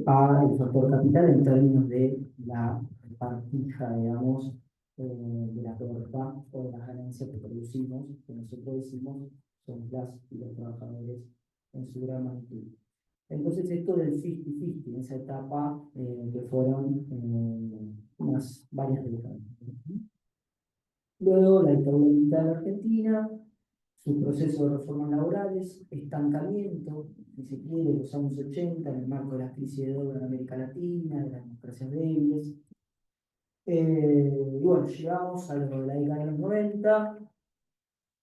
al factor capital en términos de la partija, digamos, de la torta o de las ganancias que producimos, que nosotros decimos son las y los trabajadores en su gran magnitud. Entonces, esto del 50-50, en esa etapa que fueron unas varias décadas. Luego, la dictadura militar de Argentina, su proceso de reformas laborales, estancamiento, si se quiere, de los años 80, en el marco de la crisis de deuda en América Latina, de las democracias débiles. Y bueno, llegamos a lo de la década de los 90,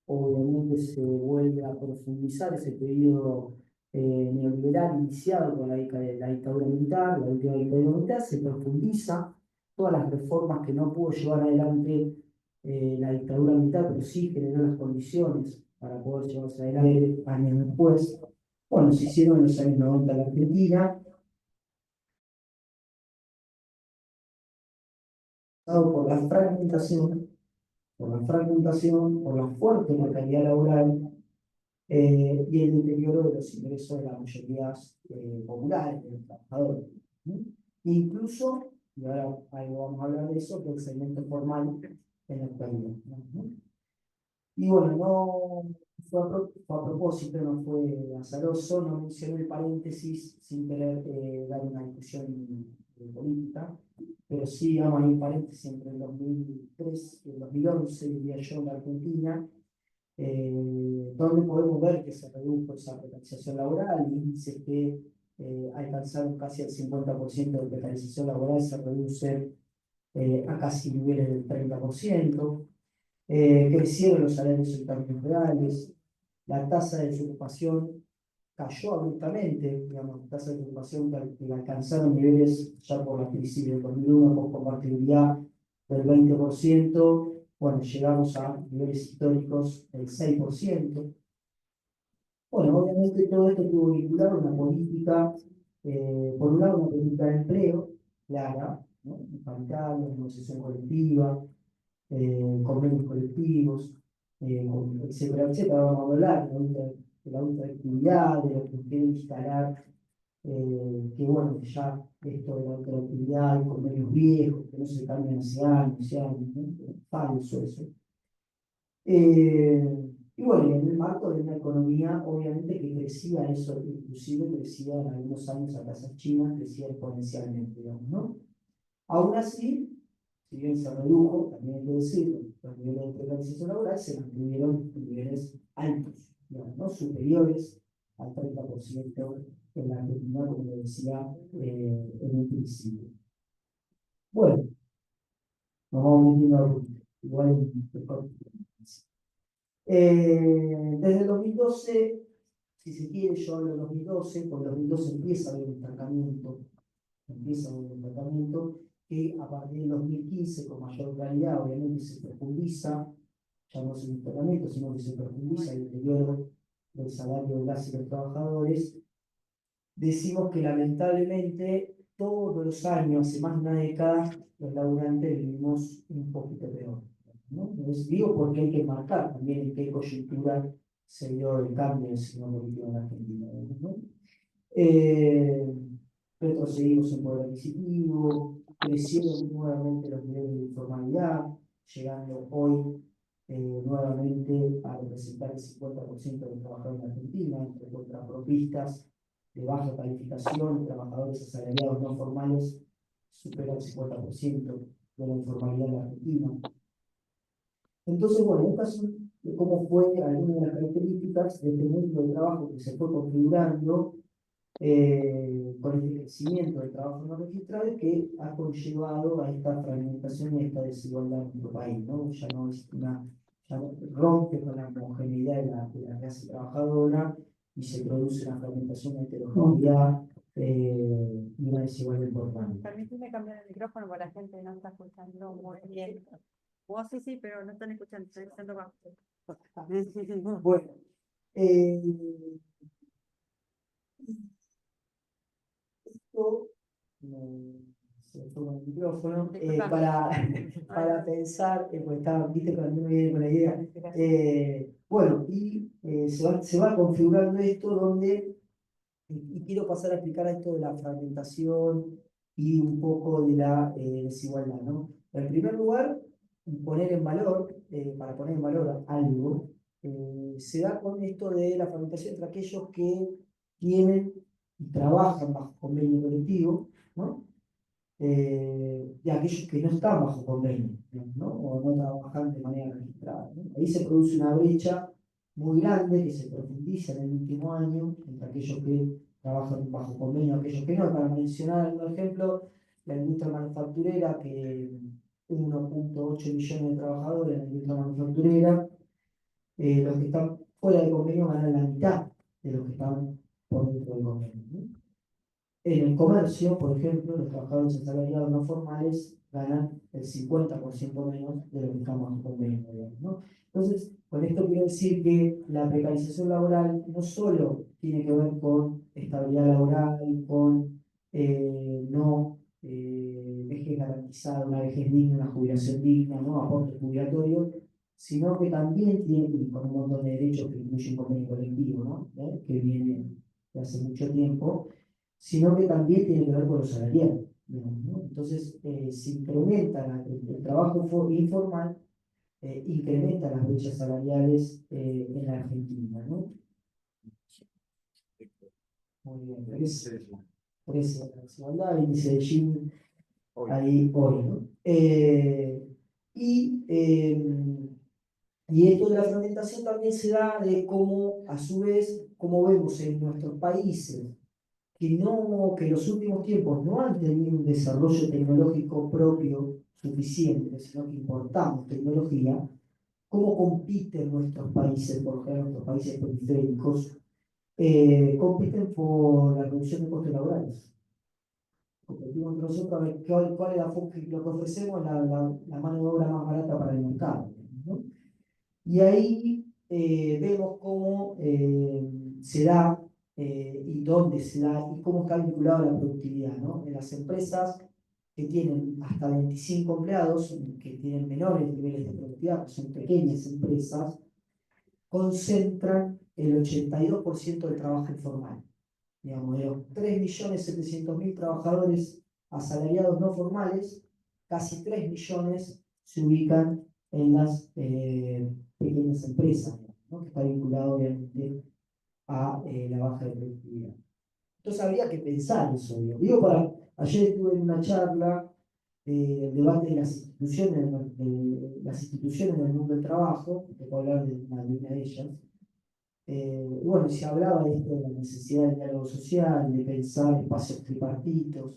obviamente se vuelve a profundizar ese periodo neoliberal iniciado con la dictadura militar, la última dictadura militar, se profundiza todas las reformas que no pudo llevar adelante la dictadura militar, pero sí generó las condiciones para poder llevarse adelante años después. Bueno, se hicieron en los años 90 en la Argentina, dado por la fuerte precariedad laboral y el deterioro de los ingresos de las mayorías populares, de los trabajadores. ¿Sí? Incluso, y ahora ahí vamos a hablar de eso, del segmento formal en la actualidad. ¿No? Y bueno, no fue a propósito, no fue azaroso, no mencioné el paréntesis sin querer dar una discusión política, pero sí, digamos, hay un paréntesis entre el 2003 y el 2011, diría yo, en la Argentina, donde podemos ver que se redujo esa precarización laboral, índices que alcanzaron casi el 50% de precarización laboral se reduce a casi niveles del 30%. Crecieron los salarios en términos reales, la tasa de desocupación cayó abruptamente, digamos, la tasa de desocupación que alcanzaron niveles ya por la crisis del 2001 con compatibilidad del 20%, bueno, llegamos a niveles históricos del 6%. Bueno, obviamente todo esto tuvo que vincular una política, por un lado una política de empleo clara, ¿no? Paritaria, negociación colectiva, convenios colectivos, etcétera, etcétera. Vamos a hablar de la ultraactividad, de lo que quiere instalar, que bueno, que ya esto de la ultraactividad, y convenios viejos, que no se cambian hace años, ¿no? Falso eso. Y bueno, en el marco de una economía, obviamente que crecía eso, inclusive crecía en algunos años a tasas chinas, crecía exponencialmente, digamos, ¿no? Aún así, si bien se redujo, también hay que decirlo, los niveles de precarización laboral se mantuvieron en niveles altos, digamos, ¿no? Superiores al 30% en la Argentina, como lo decía en un principio. Bueno, nos vamos metiendo igual mejor. Desde el 2012, si se quiere, yo hablo de 2012, porque en 2012 empieza a haber un estancamiento, que a partir del 2015, con mayor claridad, obviamente se profundiza, ya no es un estancamiento, sino que se profundiza el deterioro del salario de las y los trabajadores. Decimos que lamentablemente todos los años, hace más de una década, los laburantes vivimos un poquito peor, ¿no? Entonces, digo porque hay que marcar también en qué coyuntura se dio el cambio del sistema político en Argentina, ¿no? Retrocedimos en poder adquisitivo, crecieron nuevamente los niveles de informalidad, llegando hoy nuevamente a representar el 50% de los trabajadores en Argentina, entre contrapropistas de baja calificación y trabajadores asalariados no formales, supera el 50% de la informalidad en Argentina. Entonces, bueno, estas son cómo fue algunas de las características de este mundo de trabajo que se fue configurando con el crecimiento del trabajo no registrado que ha conllevado a esta fragmentación y a esta desigualdad en nuestro país, ¿no? Ya no es ya rompe con la homogeneidad de la clase trabajadora y se produce una fragmentación, una heterogeneidad y una desigualdad importante. Permíteme cambiar el micrófono porque la gente no está escuchando muy bien. Vos sí, pero no están escuchando, están escuchando bajo. Bueno, esto se toma el micrófono para pensar, pues estaba, viste, cuando uno viene con la idea. Bueno, y se va configurando esto donde Y quiero pasar a explicar esto de la fragmentación y un poco de la desigualdad, ¿no? En primer lugar, poner en valor, para poner en valor algo, se da con esto de la fragmentación entre aquellos que tienen y trabajan bajo convenio colectivo, ¿no? Y aquellos que no están bajo convenio, ¿no? O no trabajan de manera registrada, ¿no? Ahí se produce una brecha muy grande que se profundiza en el último año entre aquellos que trabajan bajo convenio, aquellos que no. Para mencionar un ejemplo, la industria manufacturera, que 1,8 millones de trabajadores en la industria manufacturera, los que están fuera de convenio ganan la mitad de los que están por dentro del convenio, ¿no? En el comercio, por ejemplo, los trabajadores asalariados no formales ganan el 50% menos de lo que están bajo convenio, digamos, ¿no? Entonces, con esto quiero decir que la precarización laboral no solo tiene que ver con estabilidad laboral, con no vejez garantizada, una vejez digna, una jubilación digna, ¿no? Aporte jubilatorio, sino que también tiene que ver con un montón de derechos que incluye un convenio colectivo, ¿no? Que viene de hace mucho tiempo, sino que también tiene que ver con los salariales, digamos, ¿no? Entonces, se incrementa el trabajo informal, incrementa las brechas salariales en la Argentina, ¿no? Muy bien, precio de la desigualdad, índice de Gini, ahí hoy, ¿no? Y, y esto de la fragmentación también se da de cómo, a su vez, como vemos en nuestros países, que los últimos tiempos no han tenido un desarrollo tecnológico propio suficiente, sino que importamos tecnología, cómo compiten nuestros países, por ejemplo, nuestros países periféricos, compiten por la reducción de costes laborales. Competimos entre nosotros a ver cuál es lo que ofrecemos, la mano de obra más barata para el mercado, ¿no? Y ahí vemos cómo se da y dónde se da y cómo está vinculado a la productividad, ¿no? En las empresas que tienen hasta 25 empleados, que tienen menores niveles de productividad, que son pequeñas empresas, concentran el 82% del trabajo informal. Digamos, de los 3.700.000 trabajadores asalariados no formales, casi 3 millones se ubican en las pequeñas empresas, ¿no? Que está vinculado obviamente a la baja de productividad. Entonces habría que pensar eso. Ayer estuve en una charla del debate de las instituciones del mundo del trabajo, te puedo hablar de una de ellas. Bueno, se hablaba de esto, de la necesidad del diálogo social, de pensar espacios tripartitos,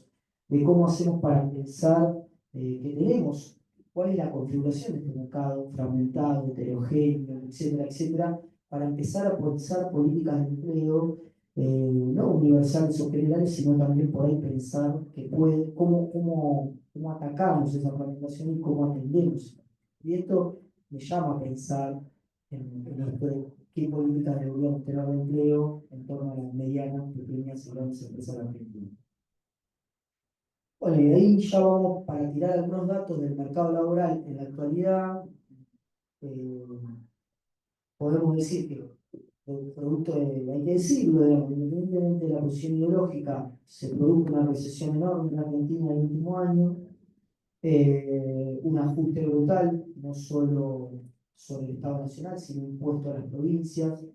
de cómo hacemos para pensar que tenemos, cuál es la configuración de este mercado fragmentado, heterogéneo, etcétera, etcétera, para empezar a pensar políticas de empleo, no universales o generales, sino también poder pensar cómo atacamos esa fragmentación y cómo atendemos. Y esto me llama a pensar en esto de qué políticas deberíamos tener de empleo en torno a las medianas, pequeñas y grandes empresas argentinas. Bueno, y de ahí ya vamos para tirar algunos datos del mercado laboral en la actualidad. Eh, Podemos decir que el producto hay que decirlo, digamos, independientemente de la posición ideológica, se produjo una recesión enorme en Argentina el último año, un ajuste brutal, no solo sobre el Estado Nacional, sino impuesto a las provincias,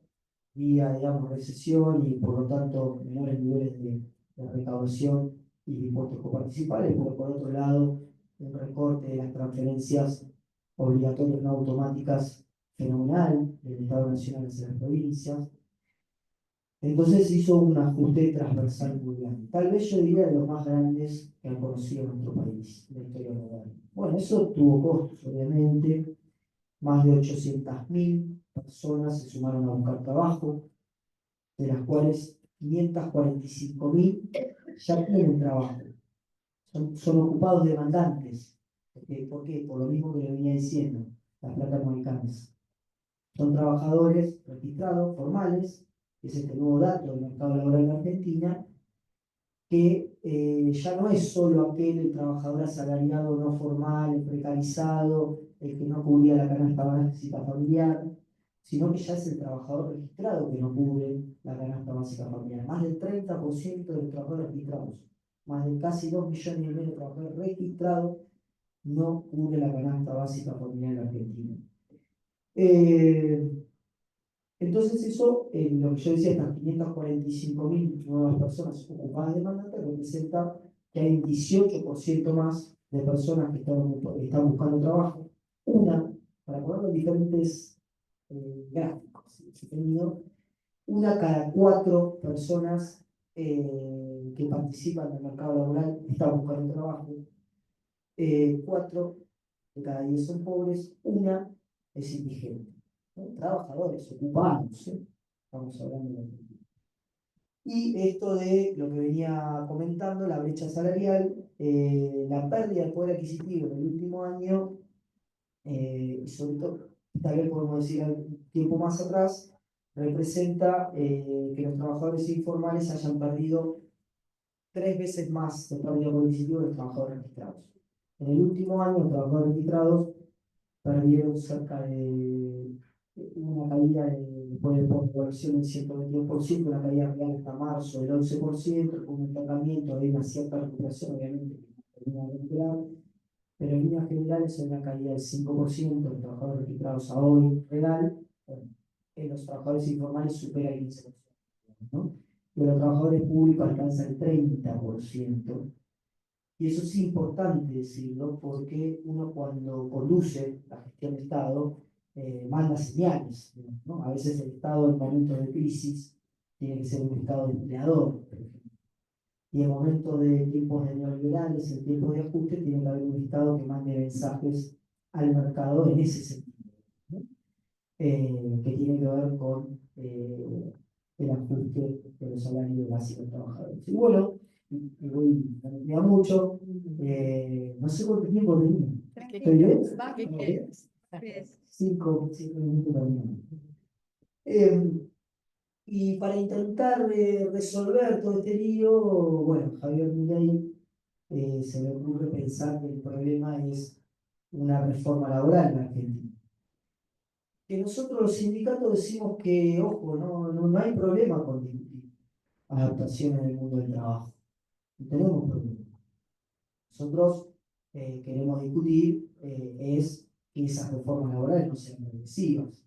vía, digamos, recesión y por lo tanto menores niveles de recaudación y de impuestos coparticipales, pero por otro lado un recorte de las transferencias obligatorias no automáticas fenomenal del Estado Nacional hacia las provincias. Entonces hizo un ajuste transversal muy grande. Tal vez yo diría de los más grandes que ha conocido nuestro país, en la historia moderna. Bueno, eso tuvo costos, obviamente. Más de 800.000 personas se sumaron a buscar trabajo, de las cuales 545.000 ya tienen trabajo. Son ocupados demandantes. ¿Por qué? Por lo mismo que le venía diciendo, la plata no alcanza. Son trabajadores registrados, formales, que es este nuevo dato del mercado laboral en Argentina, que ya no es solo el trabajador asalariado no formal, el precarizado, el que no cubría la canasta básica familiar, sino que ya es el trabajador registrado que no cubre la canasta básica familiar. Más del 30% de los trabajadores registrados, más de casi 2,5 millones de trabajadores registrados no cubre la canasta básica familiar en Argentina. Entonces eso, lo que yo decía, estas 545.000 nuevas personas ocupadas demandantes representa que hay un 18% más de personas que están buscando trabajo. Para ponerlo en diferentes gráficos, ¿sí? Una cada 4 personas que participan del mercado laboral está buscando trabajo. 4 de cada 10 son pobres, una es indigente, ¿no? Trabajadores ocupados, ¿eh? Estamos hablando de... Y esto de lo que venía comentando, la brecha salarial, la pérdida del poder adquisitivo en el último año, y sobre todo, tal vez podemos decir un tiempo más atrás, representa que los trabajadores informales hayan perdido 3 veces más de pérdida de poder adquisitivo de los trabajadores registrados. En el último año, los trabajadores registrados perdieron cerca de una caída de población del 122%, una caída real hasta marzo del 11%, con un estancamiento de una cierta recuperación, obviamente, que no termina de recuperar, pero en líneas generales es una caída del 5% de los trabajadores registrados a hoy real, en los trabajadores informales supera el 15%, ¿no? De los trabajadores públicos alcanza el 30%. Y eso es importante decirlo porque uno cuando conduce la gestión de Estado manda señales, ¿no? A veces el Estado en momentos de crisis tiene que ser un Estado empleador, por ejemplo. Y en momentos de tiempos de neoliberales, en tiempos de ajuste, tiene que haber un Estado que mande mensajes al mercado en ese sentido, ¿no? Que tiene que ver con el ajuste de los salarios básicos de trabajadores. Y bueno, y voy a mucho, no sé cuánto tiempo tenía. ¿Estoy bien? ¿Qué quieres? 5 minutos terminando. Y para intentar resolver todo este lío, bueno, Javier Milei se le ocurre pensar que el problema es una reforma laboral en Argentina. Que nosotros los sindicatos decimos que, ojo, no hay problema con discutir adaptación en el mundo del trabajo. No tenemos problema. Nosotros queremos discutir es que esas reformas laborales no sean progresivas,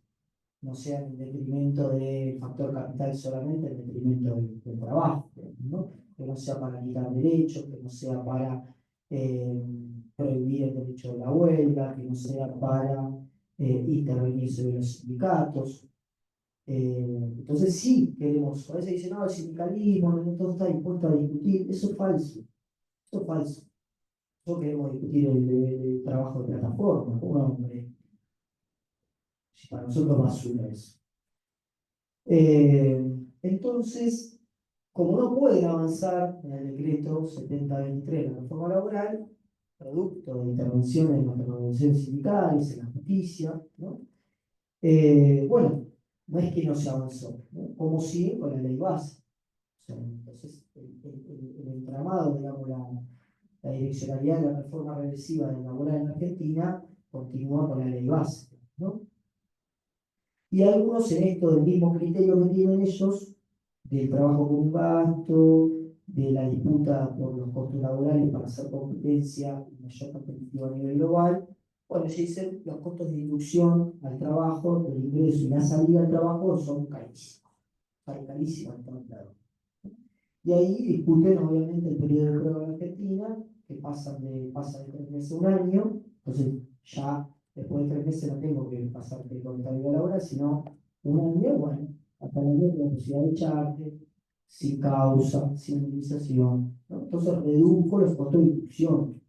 no sean en detrimento del factor capital solamente, en detrimento del trabajo, ¿no? Que no sea para quitar derechos, que no sea para prohibir el derecho de la huelga, que no sea para intervenir sobre los sindicatos. Entonces sí queremos, a veces dicen, no, el sindicalismo no está dispuesto a discutir, eso es falso, eso es falso. No queremos discutir el trabajo de plataforma, hombre, si para nosotros basura eso. Entonces, como no pueden avanzar en el decreto 7023 de la reforma laboral, producto de intervenciones en las organizaciones sindicales, en la justicia, ¿no? Bueno, no es que no se avanzó, ¿no? Como sigue con la ley base. O sea, entonces, el entramado, digamos, la direccionalidad de la reforma regresiva de laboral en Argentina continúa con la ley básica, ¿no? Y algunos en esto del mismo criterio que tienen ellos, del trabajo con gasto, de la disputa por los costos laborales para hacer competencia y mayor competitivo a nivel global, bueno, se dicen los costos de inducción al trabajo, el ingreso y la salida al trabajo son carísimos, carísimos en todos lados. Y ahí discuten obviamente el periodo de prueba en Argentina, que pasa de 3 meses a un año, entonces ya después de 3 meses no tengo que pasarte el contabilidad laboral, sino un año, bueno, hasta el año la posibilidad de echarte, sin causa, sin indemnización, ¿no? Entonces redujo los costos de inducción.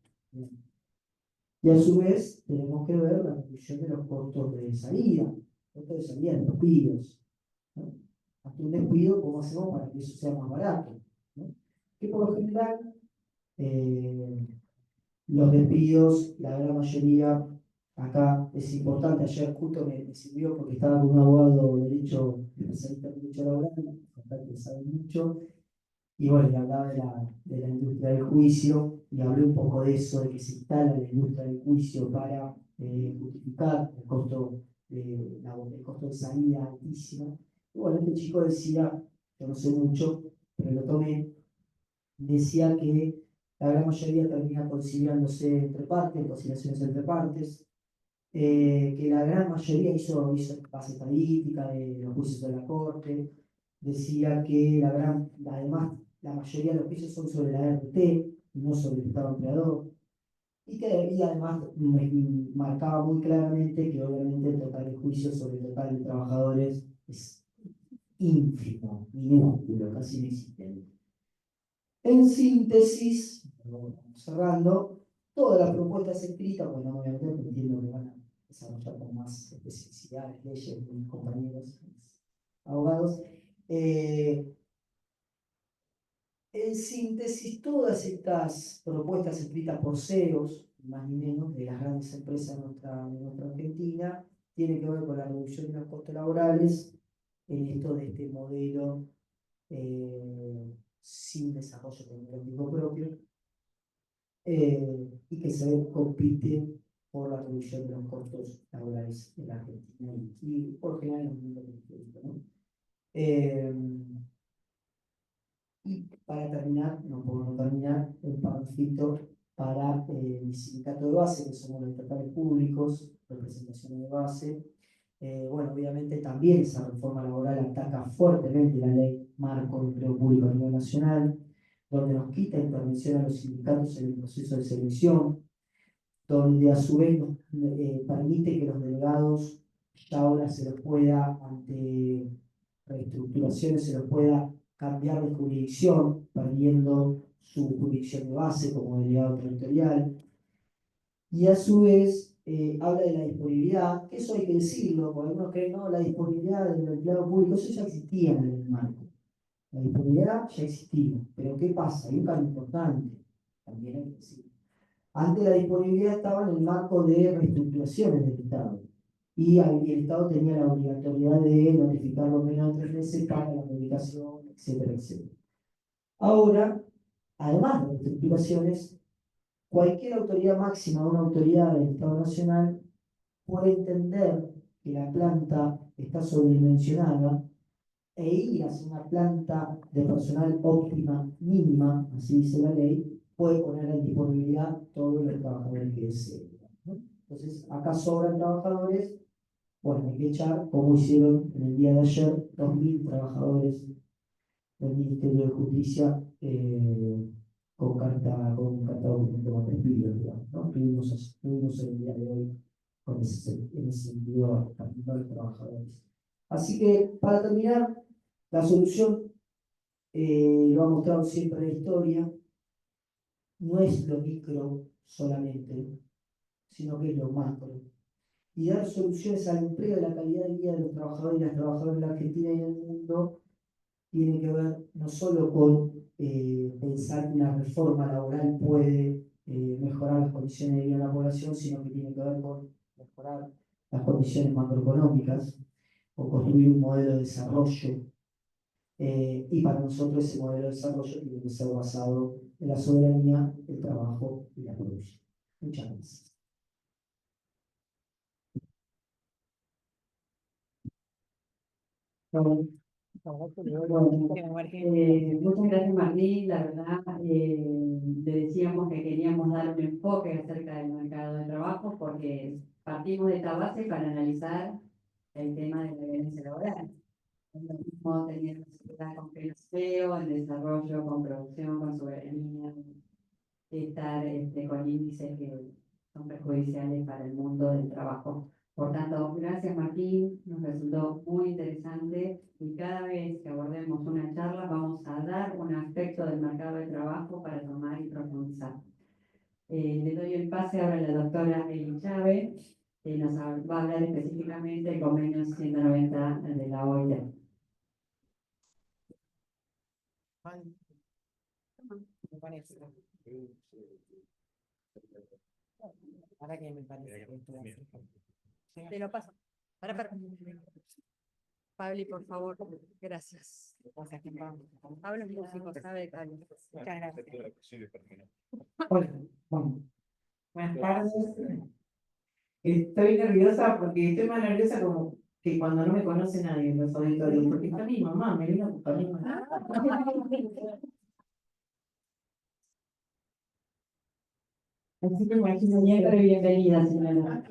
Y a su vez tenemos que ver la reducción de los costos de salida, de despidos, ¿no? Hasta un despido, ¿cómo hacemos para que eso sea más barato? ¿No? Que por lo general los despidos, la gran mayoría, acá es importante, ayer justo me sirvió porque estaba con un abogado de derecho, especialista en derecho laboral, que sabe mucho, y bueno, le hablaba de la industria del juicio, y hablé un poco de eso, de que se instala la industria del juicio para justificar el costo el costo de salida altísimo. Y bueno, este chico decía, yo no sé mucho, pero lo tomé, decía que la gran mayoría termina conciliándose entre partes, conciliaciones entre partes, que la gran mayoría hizo base estadística de los juicios de la Corte, decía que además la mayoría de los juicios son sobre la RT, no sobre el Estado empleador, y además marcaba muy claramente que obviamente el total de juicios sobre el total de trabajadores es ínfimo, minúsculo, casi inexistente. En síntesis, cerrando, todas las propuestas escritas, bueno, obviamente entiendo que van a desarrollar con más especificidades, leyes, mis compañeros abogados. En síntesis, todas estas propuestas escritas por CEOs, más ni menos, de las grandes empresas de nuestra Argentina, tienen que ver con la reducción de los costos laborales en esto de este modelo sin desarrollo tecnológico propio, y que se compite por la reducción de los costos laborales en la Argentina y por general en el mundo competitivo, ¿no? Y para terminar, no puedo no terminar, el panflito para el sindicato de base, que somos los estatales públicos, representaciones de base. Bueno, obviamente también esa reforma laboral ataca fuertemente la ley marco de empleo público a nivel nacional, donde nos quita intervención a los sindicatos en el proceso de selección, donde a su vez nos permite que los delegados ya ahora se los pueda, ante reestructuraciones, se los pueda cambiar de jurisdicción, perdiendo su jurisdicción de base como delegado territorial. Y a su vez habla de la disponibilidad, que eso hay que decirlo, porque algunos creen, no, la disponibilidad del empleado público, eso ya existía en el marco. La disponibilidad ya existía, pero ¿qué pasa? Hay un cambio importante, también hay que decirlo. Antes la disponibilidad estaba en el marco de reestructuraciones del Estado. Y el Estado tenía la obligatoriedad de notificarlo menos de 3 meses para la publicación, etcétera, etcétera. Ahora, además de reestructuraciones, cualquier autoridad máxima, una autoridad del Estado Nacional, puede entender que la planta está sobredimensionada e ir hacia una planta de personal óptima mínima, así dice la ley, puede poner en disponibilidad todos los trabajadores que deseen, ¿no? Entonces, acá sobran trabajadores, bueno, hay que echar, como hicieron en el día de ayer, 2.000 trabajadores del Ministerio de Justicia con carta documento con despidos, digamos, ¿no? Tuvimos el día de hoy en ese sentido también a los trabajadores. Así que, para terminar, la solución, lo ha mostrado siempre la historia, no es lo micro solamente, sino que es lo macro. Y dar soluciones al empleo y la calidad de vida de los trabajadores y las trabajadoras en la Argentina y en el mundo tiene que ver no solo con pensar que una reforma laboral puede mejorar las condiciones de vida de la población, sino que tiene que ver con mejorar las condiciones macroeconómicas o construir un modelo de desarrollo. Y para nosotros ese modelo de desarrollo tiene que ser basado en la soberanía, el trabajo y la producción. Muchas gracias. Bueno, muchas gracias Martín, la verdad le decíamos que queríamos dar un enfoque acerca del mercado de trabajo porque partimos de esta base para analizar el tema de la violencia laboral. Es lo mismo tener una sociedad con empleo, en desarrollo, con producción, con soberanía, estar con índices que son perjudiciales para el mundo del trabajo. Por tanto, gracias Martín, nos resultó muy interesante y cada vez que abordemos una charla vamos a dar un aspecto del mercado de trabajo para tomar y profundizar. Le doy el pase ahora a la doctora Eli Chávez, que nos va a hablar específicamente del convenio 190 de la OIT. Me parece. Ahora que me parece que te lo paso. Para. Pabli, por favor. Gracias. Pablo es músico, sabe de Cali. Muchas gracias. Hola, bueno, buenas tardes. Estoy nerviosa porque estoy más nerviosa como que cuando no me conoce nadie en los auditorios, porque está mi mamá, me vino a acompañar. Así que imagino, Siempre bienvenida, señora.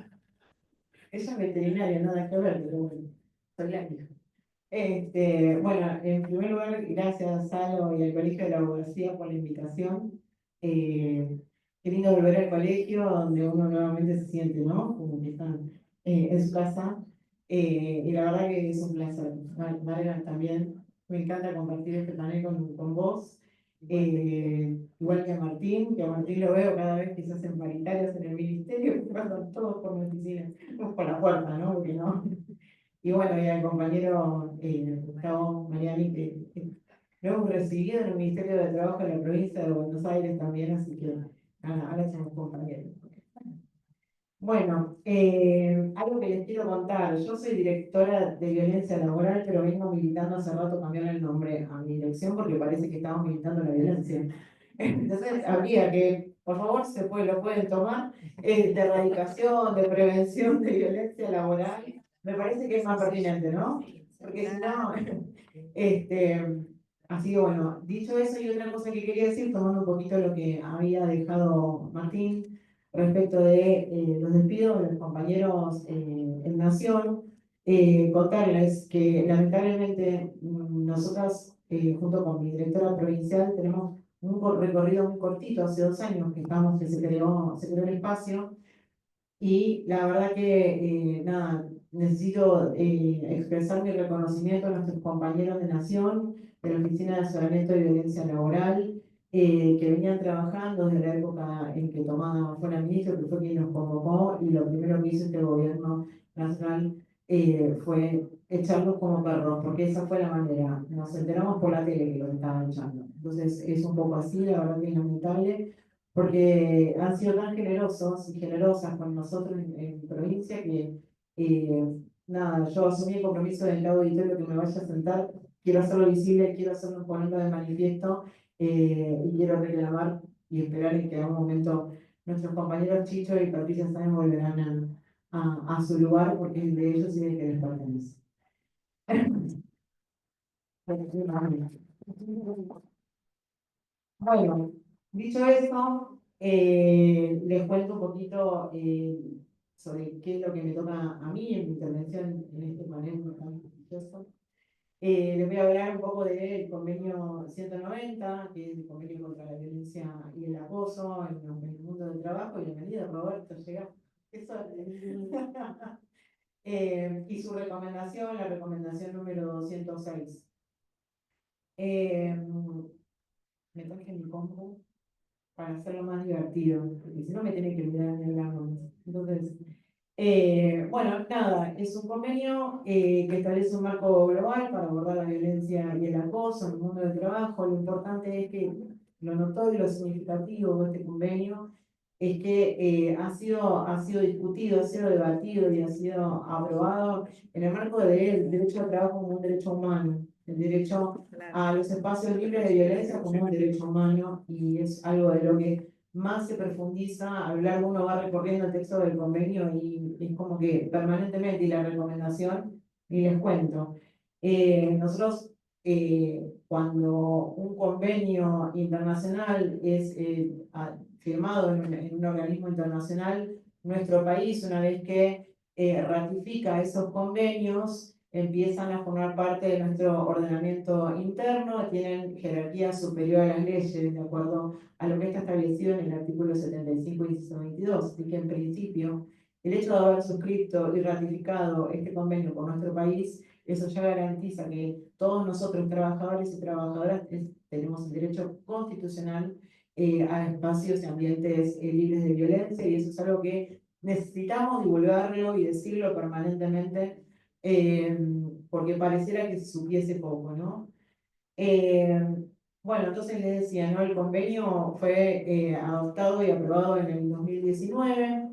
ella es veterinaria, nada que ver, pero bueno, soy la hija. Bueno, en primer lugar, gracias Salo y al Colegio de la Abogacía por la invitación. Qué lindo volver al colegio donde uno nuevamente se siente, ¿no? Como que están en su casa. Y la verdad que es un placer. Mariana, también me encanta compartir este panel con vos. Igual que a Martín lo veo cada vez que se hacen paritarias en el ministerio, que pasan todos por mi oficina, por la puerta, ¿no? Porque no. Y bueno, y al compañero Gustavo Mariani, que lo hemos recibido en el Ministerio de Trabajo de la provincia de Buenos Aires también, así que ahora somos compañeros. Bueno, algo que les quiero contar, yo soy directora de violencia laboral, pero vengo militando hace rato cambiar el nombre a mi dirección porque parece que estamos militando la violencia. Entonces, habría que, por favor, lo pueden tomar, de erradicación, de prevención de violencia laboral. Me parece que es más pertinente, ¿no? Porque si no, así que bueno, dicho eso, y otra cosa que quería decir, tomando un poquito lo que había dejado Martín respecto de los despidos de los compañeros en Nación, contarles que lamentablemente nosotras, junto con mi directora provincial, tenemos un recorrido muy cortito, hace 2 años que estamos, que se creó el espacio, y la verdad que, nada, necesito expresar mi reconocimiento a nuestros compañeros de Nación, de la Oficina de Asesoramiento y Violencia Laboral, que venían trabajando desde la época en que Tomás fue ministro, que fue quien nos convocó, y lo primero que hizo este gobierno nacional fue echarlos como perros, porque esa fue la manera. Nos enteramos por la tele que los estaban echando. Entonces es un poco así, la verdad que es lamentable porque han sido tan generosos y generosas con nosotros en provincia que, nada, yo asumí el compromiso del lado auditorio que me vaya a sentar, quiero hacerlo visible, quiero hacerlo ponerlo de manifiesto, y quiero reclamar y esperar en que en algún momento nuestros compañeros Chicho y Patricia Sáenz volverán a su lugar, porque es de ellos y de que les pertenece. Bueno, dicho esto, les cuento un poquito sobre qué es lo que me toca a mí en mi intervención en este panel tan prestigioso. Les voy a hablar un poco del convenio 190, que es el convenio contra la violencia y el acoso en el mundo del trabajo. Y bienvenido, Roberto, llega. Y su recomendación, la recomendación número 206. Me traje mi compu para hacerlo más divertido, porque si no me tiene que mirar en la mano. Entonces, bueno, nada, es un convenio que establece un marco global para abordar la violencia y el acoso en el mundo del trabajo. Lo importante es que lo notorio y lo significativo de este convenio es que ha sido discutido, ha sido debatido y ha sido aprobado en el marco del derecho al trabajo como un derecho humano, el derecho a los espacios libres de violencia como un derecho humano, y es algo de lo que más se profundiza. A lo largo uno va recorriendo el texto del convenio y es como que permanentemente, y la recomendación, y les cuento. Nosotros, cuando un convenio internacional es firmado en un organismo internacional, nuestro país, una vez que ratifica esos convenios, empiezan a formar parte de nuestro ordenamiento interno, tienen jerarquía superior a las leyes, de acuerdo a lo que está establecido en el artículo 75 y 122. Así que en principio, el hecho de haber suscrito y ratificado este convenio por nuestro país, eso ya garantiza que todos nosotros, trabajadores y trabajadoras, tenemos el derecho constitucional a espacios y ambientes libres de violencia, y eso es algo que necesitamos divulgarlo y decirlo permanentemente, porque pareciera que se supiese poco, ¿no? Bueno, entonces les decía, ¿no? El convenio fue adoptado y aprobado en el 2019.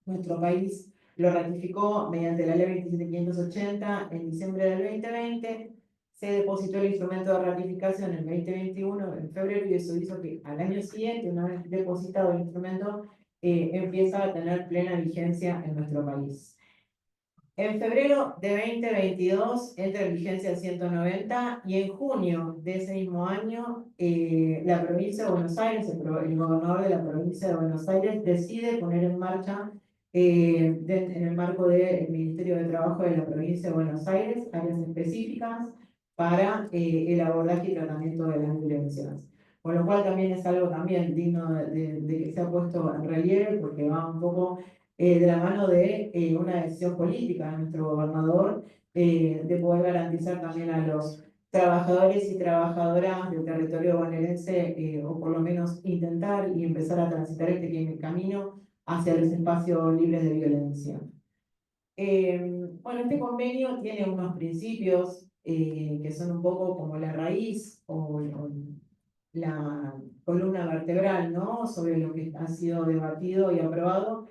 Nuestro país lo ratificó mediante la ley 27580 en diciembre del 2020. Se depositó el instrumento de ratificación en el 2021, en febrero, y eso hizo que al año siguiente, una vez depositado el instrumento, empieza a tener plena vigencia en nuestro país. En febrero de 2022 entra en vigencia el 190 y en junio de ese mismo año la provincia de Buenos Aires, el gobernador de la provincia de Buenos Aires decide poner en marcha en el marco del Ministerio de Trabajo de la provincia de Buenos Aires áreas específicas para el abordaje y tratamiento de las violencias. Con lo cual también es algo también digno de que sea puesto en relieve porque va un poco de la mano de una decisión política de nuestro gobernador de poder garantizar también a los trabajadores y trabajadoras del territorio bonaerense, o por lo menos intentar y empezar a transitar este camino hacia los espacios libres de violencia. Bueno, este convenio tiene unos principios que son un poco como la raíz o la columna vertebral, ¿no? Sobre lo que ha sido debatido y aprobado.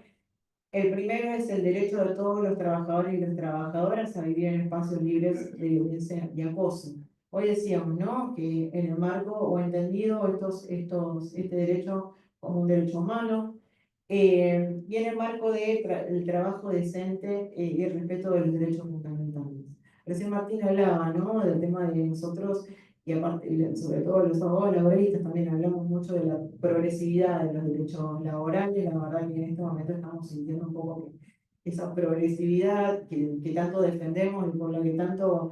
El primero es el derecho de todos los trabajadores y las trabajadoras a vivir en espacios libres de violencia y acoso. Hoy decíamos, ¿no?, que en el marco o entendido este derecho como un derecho humano, y en el marco del trabajo decente y el respeto de los derechos fundamentales. Recién Martín hablaba, ¿no?, del tema de nosotros, y aparte, sobre todo los abogados laboralistas, también hablamos mucho de la progresividad de los derechos laborales. La verdad que en este momento estamos sintiendo un poco que esa progresividad que tanto defendemos y por la que tanto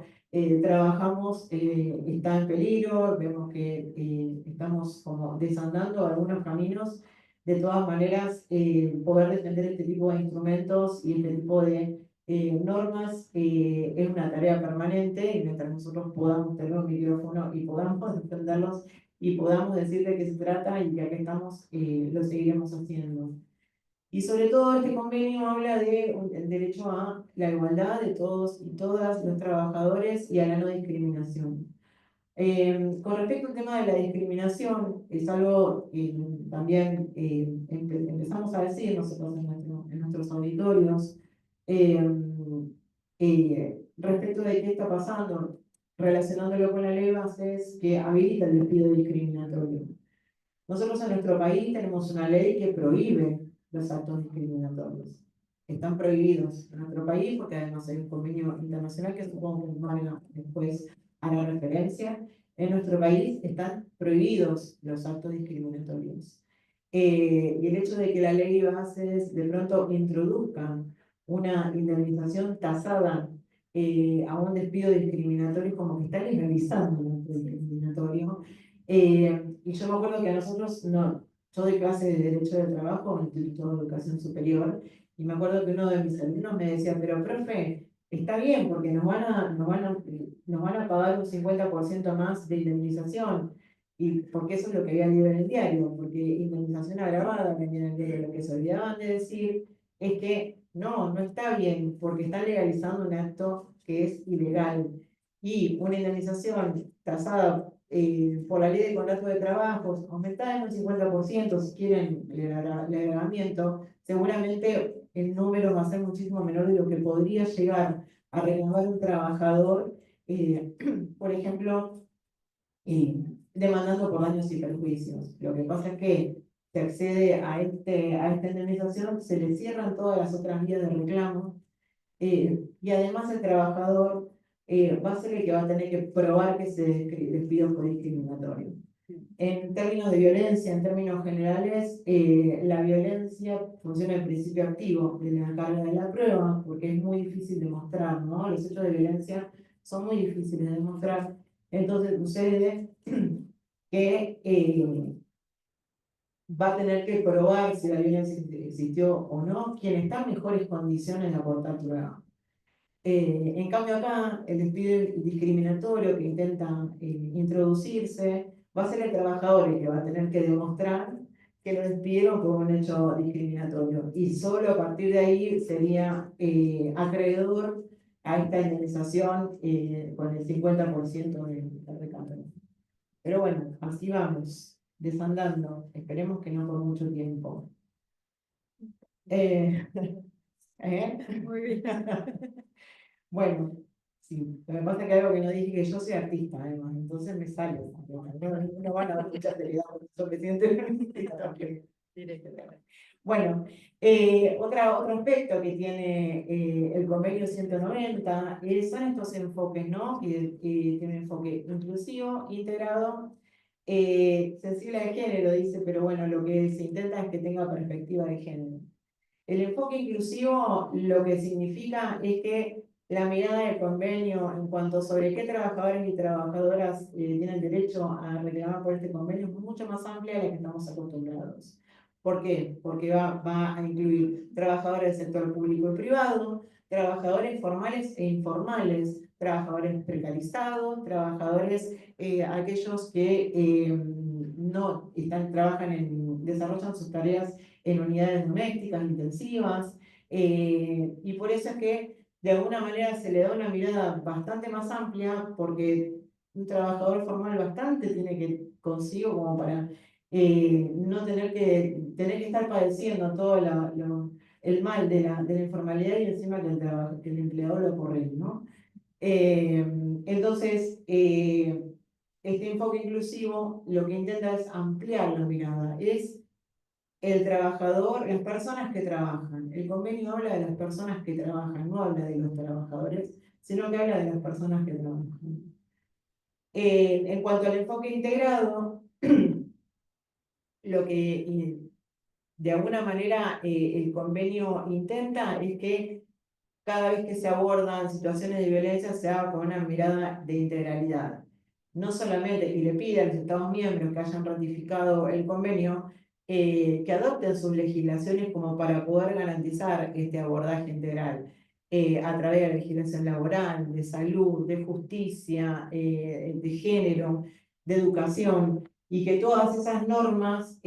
trabajamos está en peligro. Vemos que estamos como desandando algunos caminos. De todas maneras, poder defender este tipo de instrumentos y este tipo de normas es una tarea permanente, y mientras nosotros podamos tener un micrófono y podamos defenderlos y podamos decir de qué se trata y que acá estamos, lo seguiremos haciendo. Y sobre todo este convenio habla del derecho a la igualdad de todos y todas los trabajadores y a la no discriminación. Con respecto al tema de la discriminación, es algo que también empezamos a decir nosotros en nuestros auditorios, respecto de qué está pasando, relacionándolo con la ley de bases que habilita el despido discriminatorio. Nosotros en nuestro país tenemos una ley que prohíbe los actos discriminatorios. Están prohibidos en nuestro país porque además hay un convenio internacional que supongo que Mario después hará referencia. En nuestro país están prohibidos los actos discriminatorios. Y el hecho de que la ley de bases de pronto introduzca una indemnización tasada a un despido discriminatorio, como que está legalizando un acto discriminatorio. Y yo me acuerdo que a nosotros, no, yo doy clase de Derecho del Trabajo en el Instituto de Educación Superior, y me acuerdo que uno de mis alumnos me decía, pero profe, está bien, porque nos van a pagar un 50% más de indemnización, y porque eso es lo que había leído en el diario, porque indemnización agravada, venía en el diario. Lo que se olvidaban de decir es que no está bien, porque están legalizando un acto que es ilegal, y una indemnización tasada por la ley de contrato de trabajo, aumentada en un 50%, si quieren el agregamiento, seguramente el número va a ser muchísimo menor de lo que podría llegar a reclamar un trabajador, por ejemplo, demandando por daños y perjuicios. Lo que pasa es que se accede a esta indemnización, se le cierran todas las otras vías de reclamo, y además el trabajador va a ser el que va a tener que probar que ese despido fue discriminatorio. En términos de violencia, en términos generales, la violencia funciona en principio activo de la carga de la prueba, porque es muy difícil demostrar, ¿no? Los hechos de violencia son muy difíciles de demostrar. Entonces sucede que va a tener que probar si la violencia existió o no quien está en mejores condiciones de aportar prueba. En cambio acá, el despido discriminatorio que intenta introducirse, va a ser el trabajador el que va a tener que demostrar que lo despidieron por un hecho discriminatorio, y solo a partir de ahí sería acreedor a esta indemnización con el 50% del recambio. Pero bueno, así vamos, desandando. Esperemos que no por mucho tiempo. Muy bien. Bueno, sí, lo que pasa es que algo que no dije, que yo soy artista, además, entonces me sale. No van a dar mucha seriedad, porque eso me siento Directo. Bueno, otro aspecto que tiene el convenio 190 son estos enfoques, ¿no? Que tiene un enfoque inclusivo, integrado, sensible de género, dice, pero bueno, lo que se intenta es que tenga perspectiva de género. El enfoque inclusivo lo que significa es que la mirada del convenio en cuanto sobre qué trabajadores y trabajadoras tienen derecho a reclamar por este convenio es mucho más amplia de la que estamos acostumbrados. ¿Por qué? Porque va a incluir trabajadores del sector público y privado, trabajadores formales e informales, trabajadores precarizados, trabajadores, aquellos que no desarrollan sus tareas en unidades domésticas intensivas, y por eso es que de alguna manera se le da una mirada bastante más amplia, porque un trabajador formal bastante tiene que consigo como para no tener que estar padeciendo todo el mal de la informalidad y encima que el empleador lo corre, ¿no? Eh, entonces, este enfoque inclusivo lo que intenta es ampliar la mirada, es el trabajador, las personas que trabajan. El convenio habla de las personas que trabajan, no habla de los trabajadores, sino que habla de las personas que trabajan. En cuanto al enfoque integrado, lo que de alguna manera el convenio intenta es que cada vez que se abordan situaciones de violencia se haga con una mirada de integralidad. No solamente, y le pide a los Estados miembros que hayan ratificado el convenio, que adopten sus legislaciones como para poder garantizar este abordaje integral a través de la legislación laboral, de salud, de justicia, de género, de educación, y que todas esas normas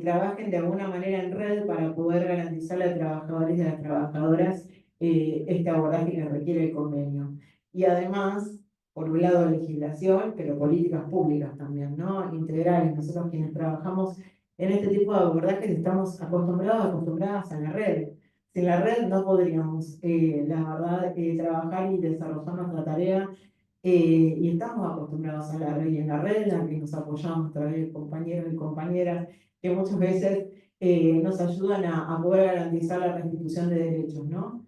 trabajen de alguna manera en red para poder garantizar a los trabajadores y a las trabajadoras este abordaje que requiere el convenio. Y además, por un lado, legislación, pero políticas públicas también, ¿no? Integrales. Nosotros quienes trabajamos en este tipo de abordajes estamos acostumbradas a la red. Sin la red no podríamos, la verdad, trabajar y desarrollar nuestra tarea. Y estamos acostumbrados a la red, y en la red en la que nos apoyamos a través de compañeros y compañeras que muchas veces nos ayudan a poder garantizar la restitución de derechos, ¿no?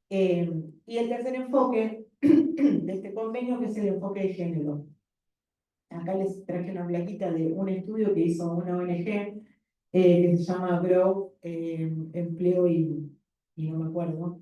Y el tercer enfoque de este convenio, que es el enfoque de género. Acá les traje una plaquita de un estudio que hizo una ONG que se llama Grow, Empleo y no me acuerdo,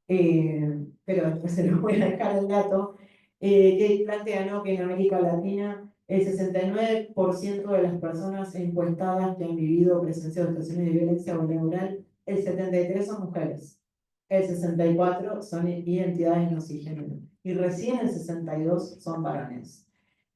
pero después se los voy a dejar el dato, que plantea, ¿no?, que en América Latina el 69% de las personas encuestadas que han vivido o presenciado situaciones de violencia laboral, el 73% son mujeres, el 64% son identidades no cisgénero, y recién el 62% son varones.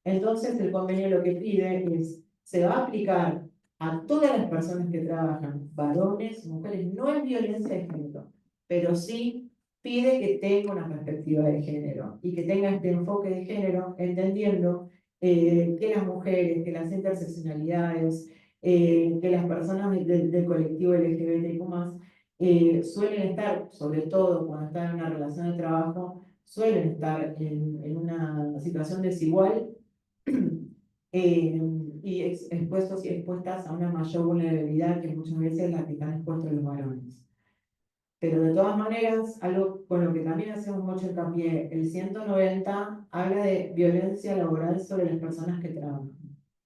Entonces, el convenio lo que pide es, se va a aplicar a todas las personas que trabajan, varones, mujeres, no es violencia de género, pero sí pide que tenga una perspectiva de género y que tenga este enfoque de género, entendiendo que las mujeres, que las interseccionalidades, que las personas del colectivo LGBTQ+, suelen estar, sobre todo cuando están en una relación de trabajo, suelen estar en una situación desigual y expuestos y expuestas a una mayor vulnerabilidad que muchas veces la que están expuestos los varones. Pero de todas maneras, algo con lo que también hacemos mucho hincapié, el 190 habla de violencia laboral sobre las personas que trabajan,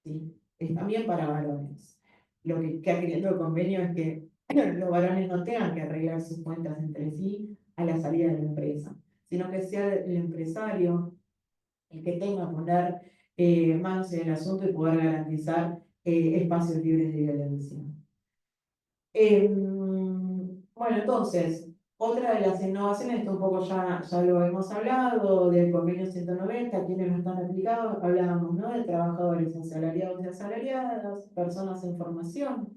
¿sí? Es también para varones. Lo que ha querido el convenio es que los varones no tengan que arreglar sus cuentas entre sí a la salida de la empresa, sino que sea el empresario el que tenga que poner manos en el asunto y poder garantizar espacios libres de violencia. Bueno, entonces, otra de las innovaciones, esto un poco ya lo hemos hablado, del convenio 190, quienes lo están aplicados, hablábamos, ¿no?, de trabajadores asalariados y asalariadas, personas en formación.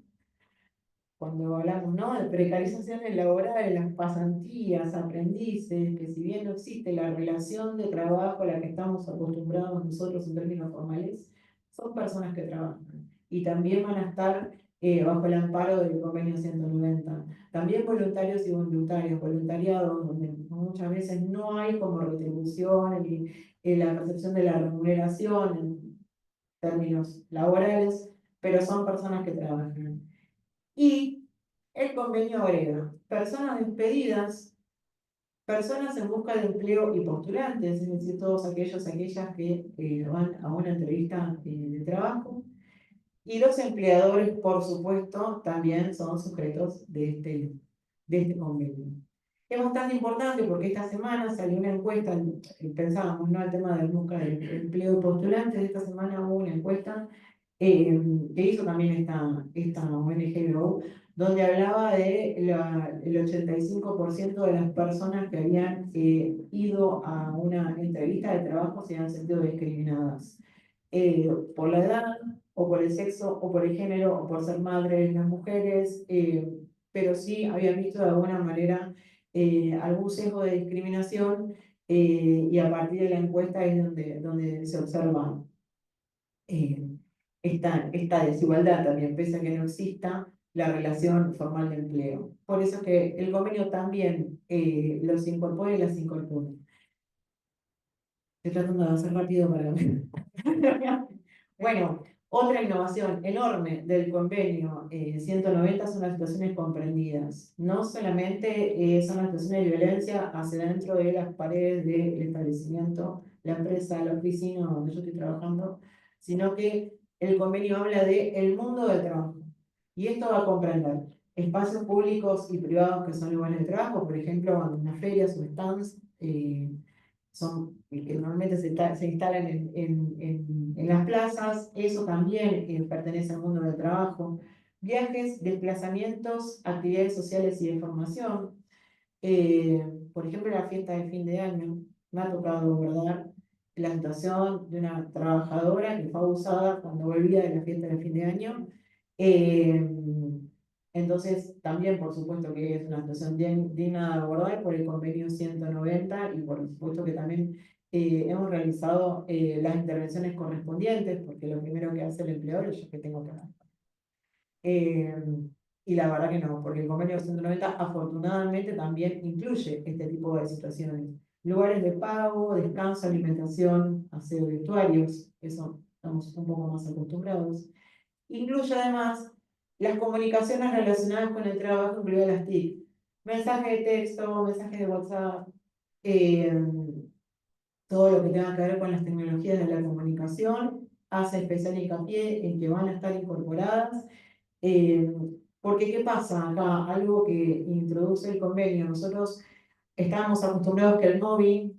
Cuando hablamos, ¿no?, de precarizaciones laborales, las pasantías, aprendices, que si bien no existe la relación de trabajo a la que estamos acostumbrados nosotros en términos formales, son personas que trabajan y también van a estar bajo el amparo del convenio 190. También voluntarios y voluntarios, voluntariados, donde muchas veces no hay como retribución en la percepción de la remuneración en términos laborales, pero son personas que trabajan. Y El convenio agrega personas despedidas, personas en busca de empleo y postulantes, es decir, todos aquellos, aquellas que van a una entrevista de trabajo. Y los empleadores, por supuesto, también son sujetos de este convenio. Es bastante importante porque esta semana salió una encuesta, pensábamos, ¿no? El tema de busca de empleo y postulantes, esta semana hubo una encuesta que hizo también esta ONG Grow, donde hablaba de el 85% de las personas que habían ido a una entrevista de trabajo se habían sentido discriminadas por la edad, o por el sexo, o por el género, o por ser madres las mujeres, pero sí habían visto de alguna manera algún sesgo de discriminación y a partir de la encuesta es donde se observa eh, esta desigualdad también, pese a que no exista la relación formal de empleo. Por eso es que el convenio también los incorpora y las incorpora. Estoy tratando de hacer rápido para... Bueno, otra innovación enorme del convenio 190 son las situaciones comprendidas. No solamente son las situaciones de violencia hacia dentro de las paredes del establecimiento, la empresa, la oficina donde yo estoy trabajando, sino que el convenio habla de el mundo del trabajo. Y esto va a comprender espacios públicos y privados que son lugares de trabajo, por ejemplo, unas ferias o stands, que normalmente se instalan en las plazas, eso también pertenece al mundo del trabajo. Viajes, desplazamientos, actividades sociales y de formación. Por ejemplo, la fiesta de fin de año, me ha tocado abordar la situación de una trabajadora que fue abusada cuando volvía de la fiesta de fin de año. Eh, entonces, también, por supuesto, que es una situación digna de abordar por el convenio 190 y por supuesto que también hemos realizado las intervenciones correspondientes, porque lo primero que hace el empleador es yo que tengo que hacer. Y la verdad que no, porque el convenio 190 afortunadamente también incluye este tipo de situaciones. Lugares de pago, descanso, alimentación, aseo de vestuarios, eso estamos un poco más acostumbrados. Incluye además las comunicaciones relacionadas con el trabajo, incluidas las TIC. Mensajes de texto, mensajes de WhatsApp, todo lo que tenga que ver con las tecnologías de la comunicación, hace especial hincapié en que van a estar incorporadas. Porque, ¿qué pasa acá? Algo que introduce el convenio. Nosotros estábamos acostumbrados que el móvil,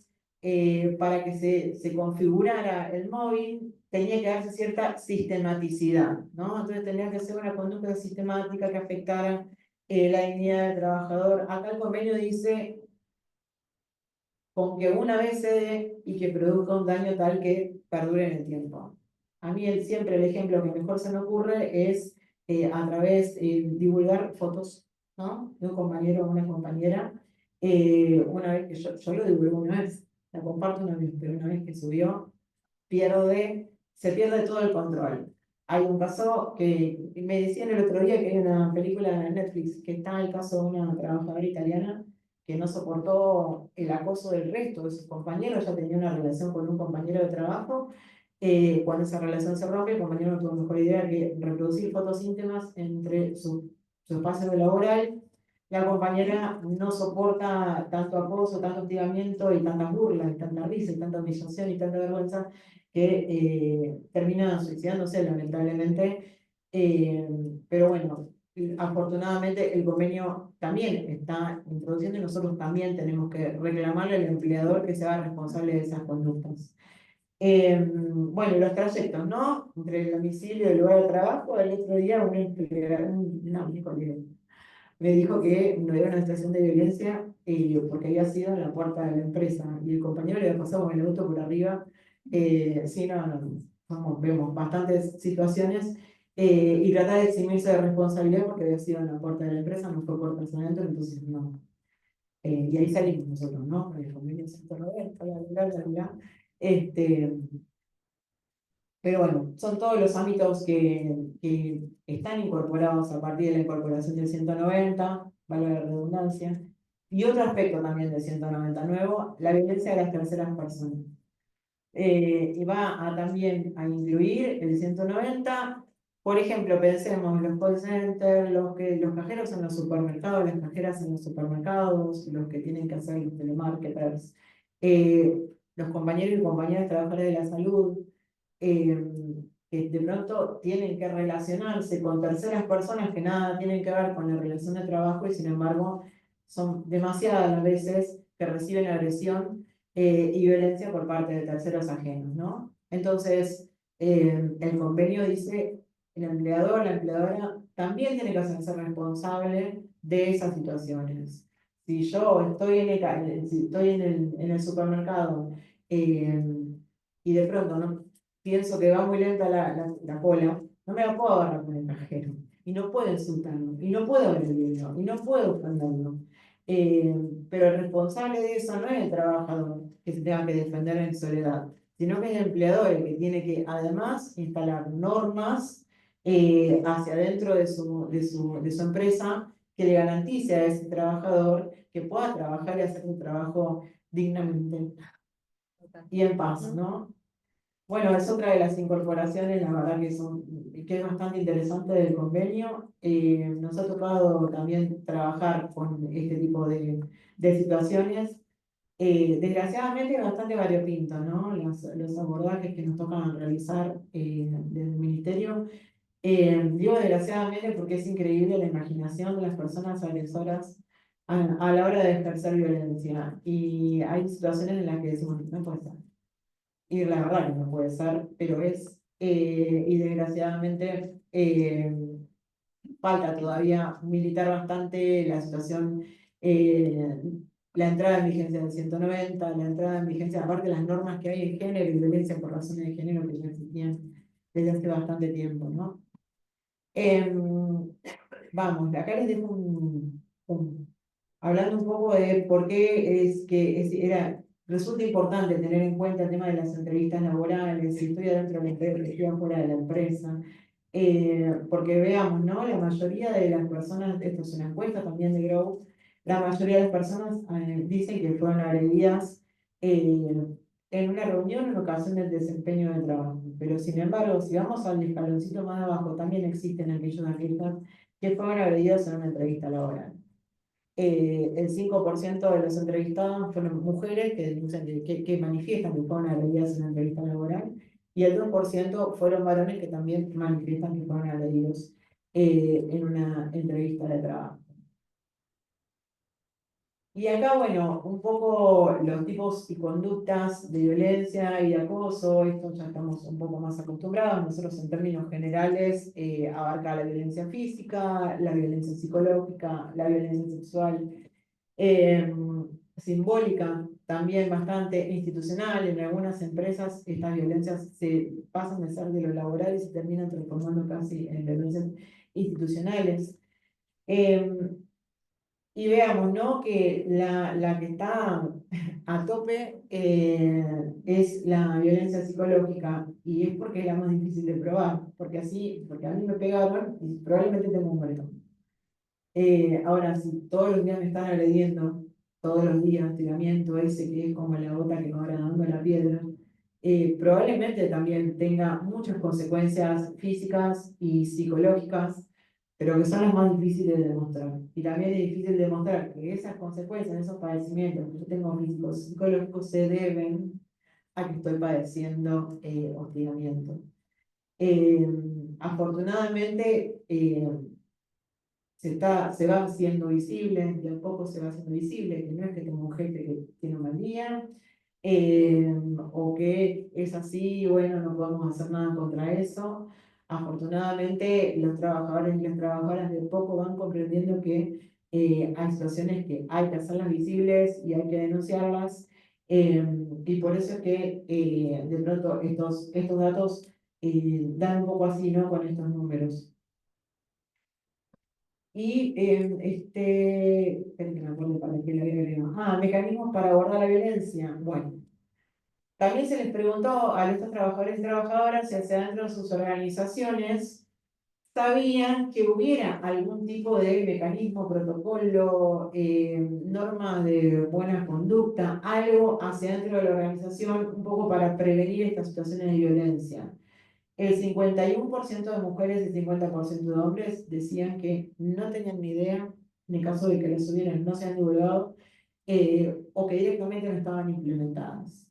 para que se configurara el móvil, tenía que darse cierta sistematicidad, ¿no? Entonces tenía que ser una conducta sistemática que afectara la dignidad del trabajador. Acá el convenio dice con que una vez se dé y que produzca un daño tal que perdure en el tiempo. A mí siempre el ejemplo que mejor se me ocurre es a través de divulgar fotos, ¿no? De un compañero o una compañera. Una vez que yo lo divulgué una vez, la comparto una vez, pero una vez que subió, se pierde todo el control. Hay un caso que me decían el otro día que hay una película de Netflix que está el caso de una trabajadora italiana que no soportó el acoso del resto de sus compañeros, ya tenía una relación con un compañero de trabajo. Cuando esa relación se rompe, el compañero no tuvo mejor idea que reproducir fotos íntimas entre su espacio laboral. La compañera no soporta tanto acoso, tanto hostigamiento y tantas burlas, y tanta risa, y tanta humillación y tanta vergüenza que termina suicidándose, lamentablemente. Pero bueno, afortunadamente el convenio también está introduciendo y nosotros también tenemos que reclamarle al empleador que se haga responsable de esas conductas. Bueno, los trayectos, ¿no? Entre el domicilio y el lugar de trabajo, el otro día un amigo me dijo que no era una situación de violencia porque había sido en la puerta de la empresa y el compañero le había pasado con el auto por arriba. Sí, vemos bastantes situaciones y tratar de eximirse de responsabilidad porque había sido en la puerta de la empresa, no fue puertas adentro, entonces no. Y ahí salimos nosotros, ¿no? Con el convenio 190, bla, bla, bla, bla. Pero bueno, son todos los ámbitos que están incorporados a partir de la incorporación del 190, valga la redundancia. Y otro aspecto también del 190 nuevo, la violencia de las terceras personas. Y va también a incluir el 190 Por ejemplo, pensemos en los call centers, los cajeros en los supermercados, las cajeras en los supermercados, los que tienen que hacer los telemarketers, los compañeros y compañeras trabajadores de la salud, eh, que de pronto tienen que relacionarse con terceras personas que nada tienen que ver con la relación de trabajo y sin embargo son demasiadas las veces que reciben agresión y violencia por parte de terceros ajenos, ¿no? Entonces, el convenio dice el empleador, la empleadora también tiene que hacerse responsable de esas situaciones. Si yo estoy si estoy en el supermercado eh, y de pronto no pienso que va muy lenta la cola, no me la puedo agarrar con el cajero. Y no puedo insultarlo, y no puedo agredirlo, y no puedo ofenderlo. Pero el responsable de eso no es el trabajador que se tenga que defender en soledad, sino que es el empleador el que tiene que además instalar normas hacia adentro de su empresa que le garantice a ese trabajador que pueda trabajar y hacer su trabajo dignamente y en paz, ¿no? Bueno, es otra de las incorporaciones, la verdad que es bastante interesante del convenio. Nos ha tocado también trabajar con este tipo de situaciones. Desgraciadamente bastante variopinto, ¿no? Los abordajes que nos tocan realizar desde el ministerio. Digo desgraciadamente porque es increíble la imaginación de las personas agresoras a la hora de ejercer violencia. Y hay situaciones en las que decimos, no puede ser. Y la verdad que no puede ser, pero es. Y desgraciadamente falta todavía militar bastante la situación, eh, la entrada en vigencia del 190, la entrada en vigencia, aparte de las normas que hay en género y violencia por razones de género que ya existían desde hace bastante tiempo, ¿no? Vamos, acá les dejo hablando un poco de por qué es que resulta importante tener en cuenta el tema de las entrevistas laborales, si estoy adentro de la empresa, si estoy afuera de la empresa. Porque veamos, ¿no? La mayoría de las personas, esto es una encuesta también de Grow, la mayoría de las personas dicen que fueron agredidas en una reunión en ocasión del desempeño del trabajo. Pero sin embargo, si vamos al escaloncito más abajo, también existen aquellos aquellas que fueron agredidas en una entrevista laboral. El 5% de los entrevistados fueron mujeres que denuncian que manifiestan que fueron agredidas en una entrevista laboral y el 2% fueron varones que también manifiestan que fueron agredidos en una entrevista de trabajo. Y acá, bueno, un poco los tipos y conductas de violencia y de acoso, esto ya estamos un poco más acostumbrados. Nosotros en términos generales abarca la violencia física, la violencia psicológica, la violencia sexual, eh, simbólica, también bastante institucional. En algunas empresas estas violencias se pasan de ser de lo laboral y se terminan transformando casi en violencias institucionales. Y veamos, ¿no? Que la que está a tope es la violencia psicológica y es porque es la más difícil de probar, porque a mí me pegaron y probablemente tengo un moretón. Ahora, si todos los días me están agrediendo, todos los días, tiramiento ese que es como la gota que va dando la piedra, probablemente también tenga muchas consecuencias físicas y psicológicas, pero que son las más difíciles de demostrar. Y también es difícil demostrar que esas consecuencias, esos padecimientos que yo tengo físicos y psicológicos se deben a que estoy padeciendo hostigamiento. Afortunadamente, se va haciendo visible, de a poco se va haciendo visible, que no es que tengo un jefe que tiene un mal día, o que es así, bueno, no podemos hacer nada contra eso. Afortunadamente, los trabajadores y las trabajadoras de a poco van comprendiendo que hay situaciones que hay que hacerlas visibles y hay que denunciarlas, y por eso es que de pronto estos datos dan un poco así, ¿no? Con estos números. Y esperen que me acuerde para qué le había agregado. Mecanismos para abordar la violencia. Bueno, también se les preguntó a estos trabajadores y trabajadoras si hacia dentro de sus organizaciones sabían que hubiera algún tipo de mecanismo, protocolo, norma de buena conducta, algo hacia dentro de la organización, un poco para prevenir estas situaciones de violencia. El 51% de mujeres y 50% de hombres decían que no tenían ni idea, en el caso de que las hubieran, no se han divulgado, o que directamente no estaban implementadas.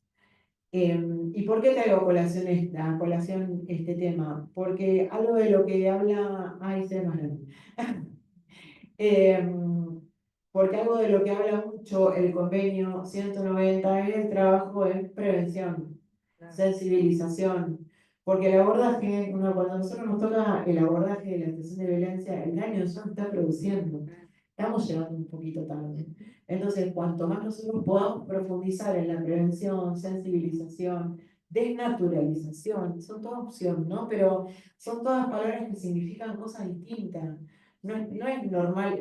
¿Y por qué traigo a colación este tema? Porque algo de lo que habla, ay, se me porque algo de lo que habla mucho el convenio 190 es el trabajo en prevención, sensibilización, porque el abordaje, cuando a nosotros nos toca el abordaje de la situación de violencia, el daño ya está produciendo, estamos llegando un poquito tarde. Entonces, cuanto más nosotros podamos profundizar en la prevención, sensibilización, desnaturalización, son todas opciones, ¿no? Pero son todas palabras que significan cosas distintas. No es normal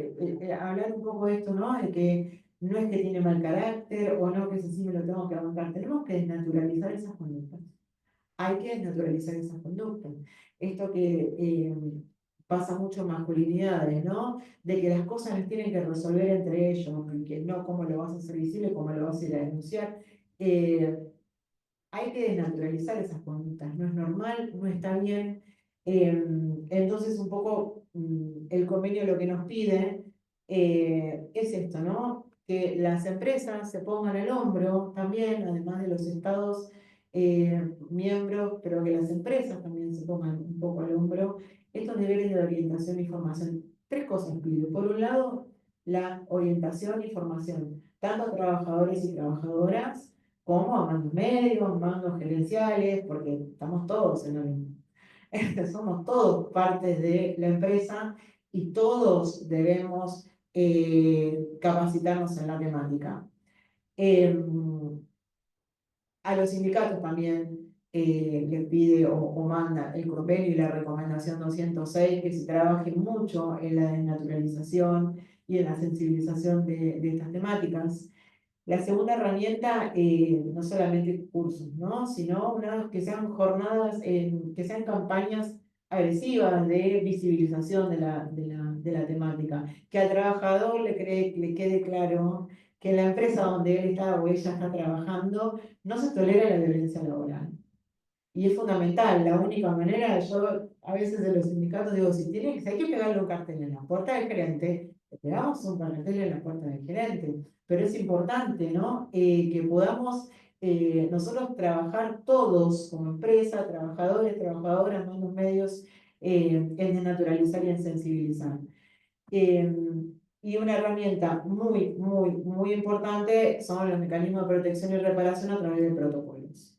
hablar un poco de esto, ¿no? De que no es que tiene mal carácter o no, que eso sí me lo tengo que bancar. Tenemos que desnaturalizar esas conductas. Hay que desnaturalizar esas conductas. Esto que pasa mucho en masculinidades, ¿no? De que las cosas las tienen que resolver entre ellos y que no cómo lo vas a hacer visible, cómo lo vas a ir a denunciar. Hay que desnaturalizar esas conductas. No es normal, no está bien. Entonces, un poco el convenio lo que nos pide es esto, ¿no? Que las empresas se pongan al hombro también, además de los estados miembros, pero que las empresas también se pongan un poco al hombro estos niveles de orientación e información. Tres cosas pide. Por un lado, la orientación e información, tanto a trabajadores y trabajadoras como a mandos medios, mandos gerenciales, porque estamos todos en lo mismo. Somos todos partes de la empresa y todos debemos capacitarnos en la temática. A los sindicatos también les pide o manda el convenio y la recomendación 206 que se trabaje mucho en la desnaturalización y en la sensibilización de estas temáticas. La segunda herramienta, no solamente cursos, ¿no? Sino que sean jornadas, que sean campañas agresivas de visibilización de la temática, que al trabajador le quede claro que en la empresa donde él está o ella está trabajando no se tolera la violencia laboral. Y es fundamental, la única manera, yo a veces de los sindicatos digo, si hay que pegarle un cartel en la puerta del gerente, le pegamos un cartel en la puerta del gerente, pero es importante, ¿no? Que podamos nosotros trabajar todos como empresa, trabajadores, trabajadoras, mandos medios, en desnaturalizar y en sensibilizar. Y una herramienta muy importante son los mecanismos de protección y reparación a través de protocolos.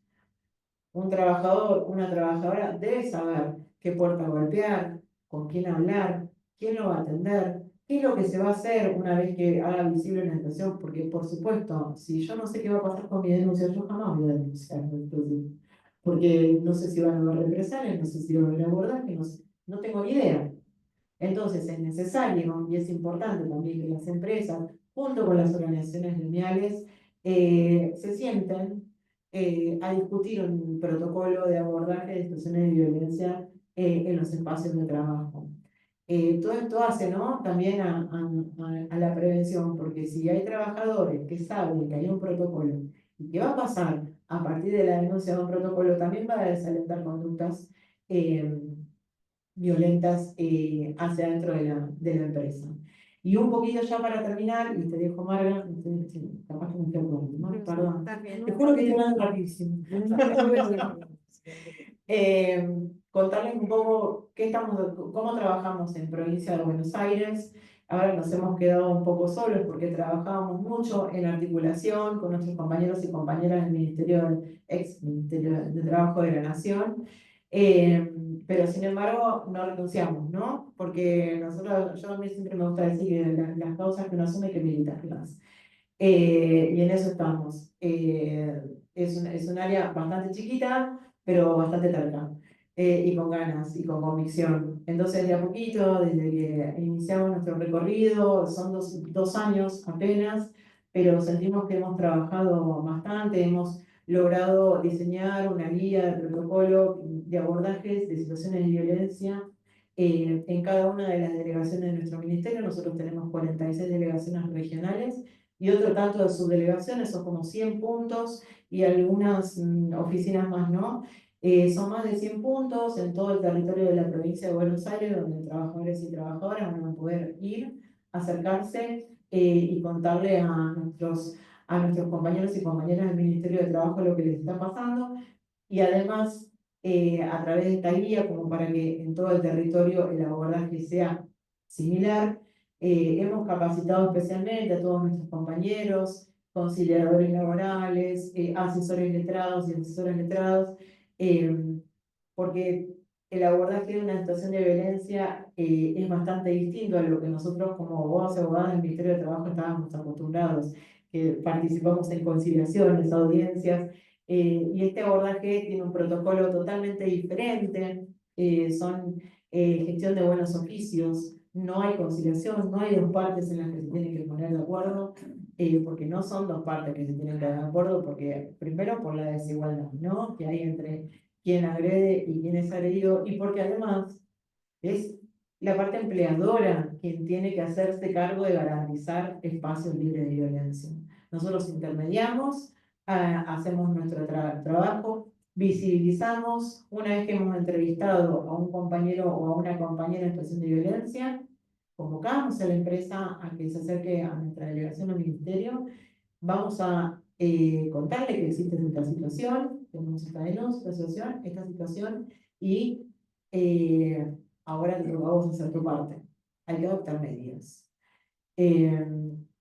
Un trabajador, una trabajadora debe saber qué puerta golpear, con quién hablar, quién lo va a atender, qué es lo que se va a hacer una vez que haga visible una situación, porque por supuesto, si yo no sé qué va a pasar con mi denuncia, yo jamás voy a denunciar, porque no sé si van a haber represalias, no sé si van a haber abordaje, no tengo ni idea. Entonces es necesario y es importante también que las empresas, junto con las organizaciones gremiales, se sienten a discutir un protocolo de abordaje de situaciones de violencia en los espacios de trabajo. Todo esto hace, ¿no? También a la prevención, porque si hay trabajadores que saben que hay un protocolo y que va a pasar a partir de la denuncia de un protocolo, también va a desalentar conductas violentas hacia dentro de la empresa. Y un poquito ya para terminar, y te dejo, Marga, capaz que me quedo con ¿no? Perdón. Te juro que te van rapidísimo. Contarles un poco cómo trabajamos en provincia de Buenos Aires. Ahora nos hemos quedado un poco solos porque trabajábamos mucho en articulación con nuestros compañeros y compañeras del ex Ministerio de Trabajo de la Nación. Pero sin embargo, no renunciamos, ¿no? Porque yo a mí siempre me gusta decir que las causas que uno asume hay que militarlas. Y en eso estamos. Es un área bastante chiquita, pero bastante terca. Y con ganas y con convicción. Entonces, de a poquito, desde que iniciamos nuestro recorrido, son dos años apenas, pero sentimos que hemos trabajado bastante, hemos logrado diseñar una guía de protocolo de abordajes de situaciones de violencia en cada una de las delegaciones de nuestro ministerio. Nosotros tenemos 46 delegaciones regionales y otro tanto de subdelegaciones, son como 100 puntos y algunas oficinas más, ¿no? Son más de 100 puntos en todo el territorio de la provincia de Buenos Aires, donde trabajadores y trabajadoras van a poder ir, acercarse y contarle a nuestros compañeros y compañeras del Ministerio de Trabajo lo que les está pasando. Y además, a través de esta guía, como para que en todo el territorio el abordaje sea similar, hemos capacitado especialmente a todos nuestros compañeros, conciliadores laborales, asesores letrados y asesoras letrados, eh, porque el abordaje de una situación de violencia es bastante distinto a lo que nosotros como abogados y abogadas del Ministerio de Trabajo estábamos acostumbrados, que participamos en conciliaciones, audiencias, y este abordaje tiene un protocolo totalmente diferente, son gestión de buenos oficios, no hay conciliación, no hay dos partes en las que se tienen que poner de acuerdo, porque no son dos partes que se tienen que poner de acuerdo, porque primero por la desigualdad, ¿no?, que hay entre quien agrede y quien es agredido, y porque además es la parte empleadora quien tiene que hacerse cargo de garantizar espacios libres de violencia. Nosotros intermediamos, hacemos nuestro trabajo, visibilizamos, una vez que hemos entrevistado a un compañero o a una compañera en situación de violencia, convocamos a la empresa a que se acerque a nuestra delegación o ministerio. Vamos a contarle que existe esta situación, tenemos esta denuncia, esta situación, y ahora te vamos a hacer tu parte. Hay que adoptar medidas.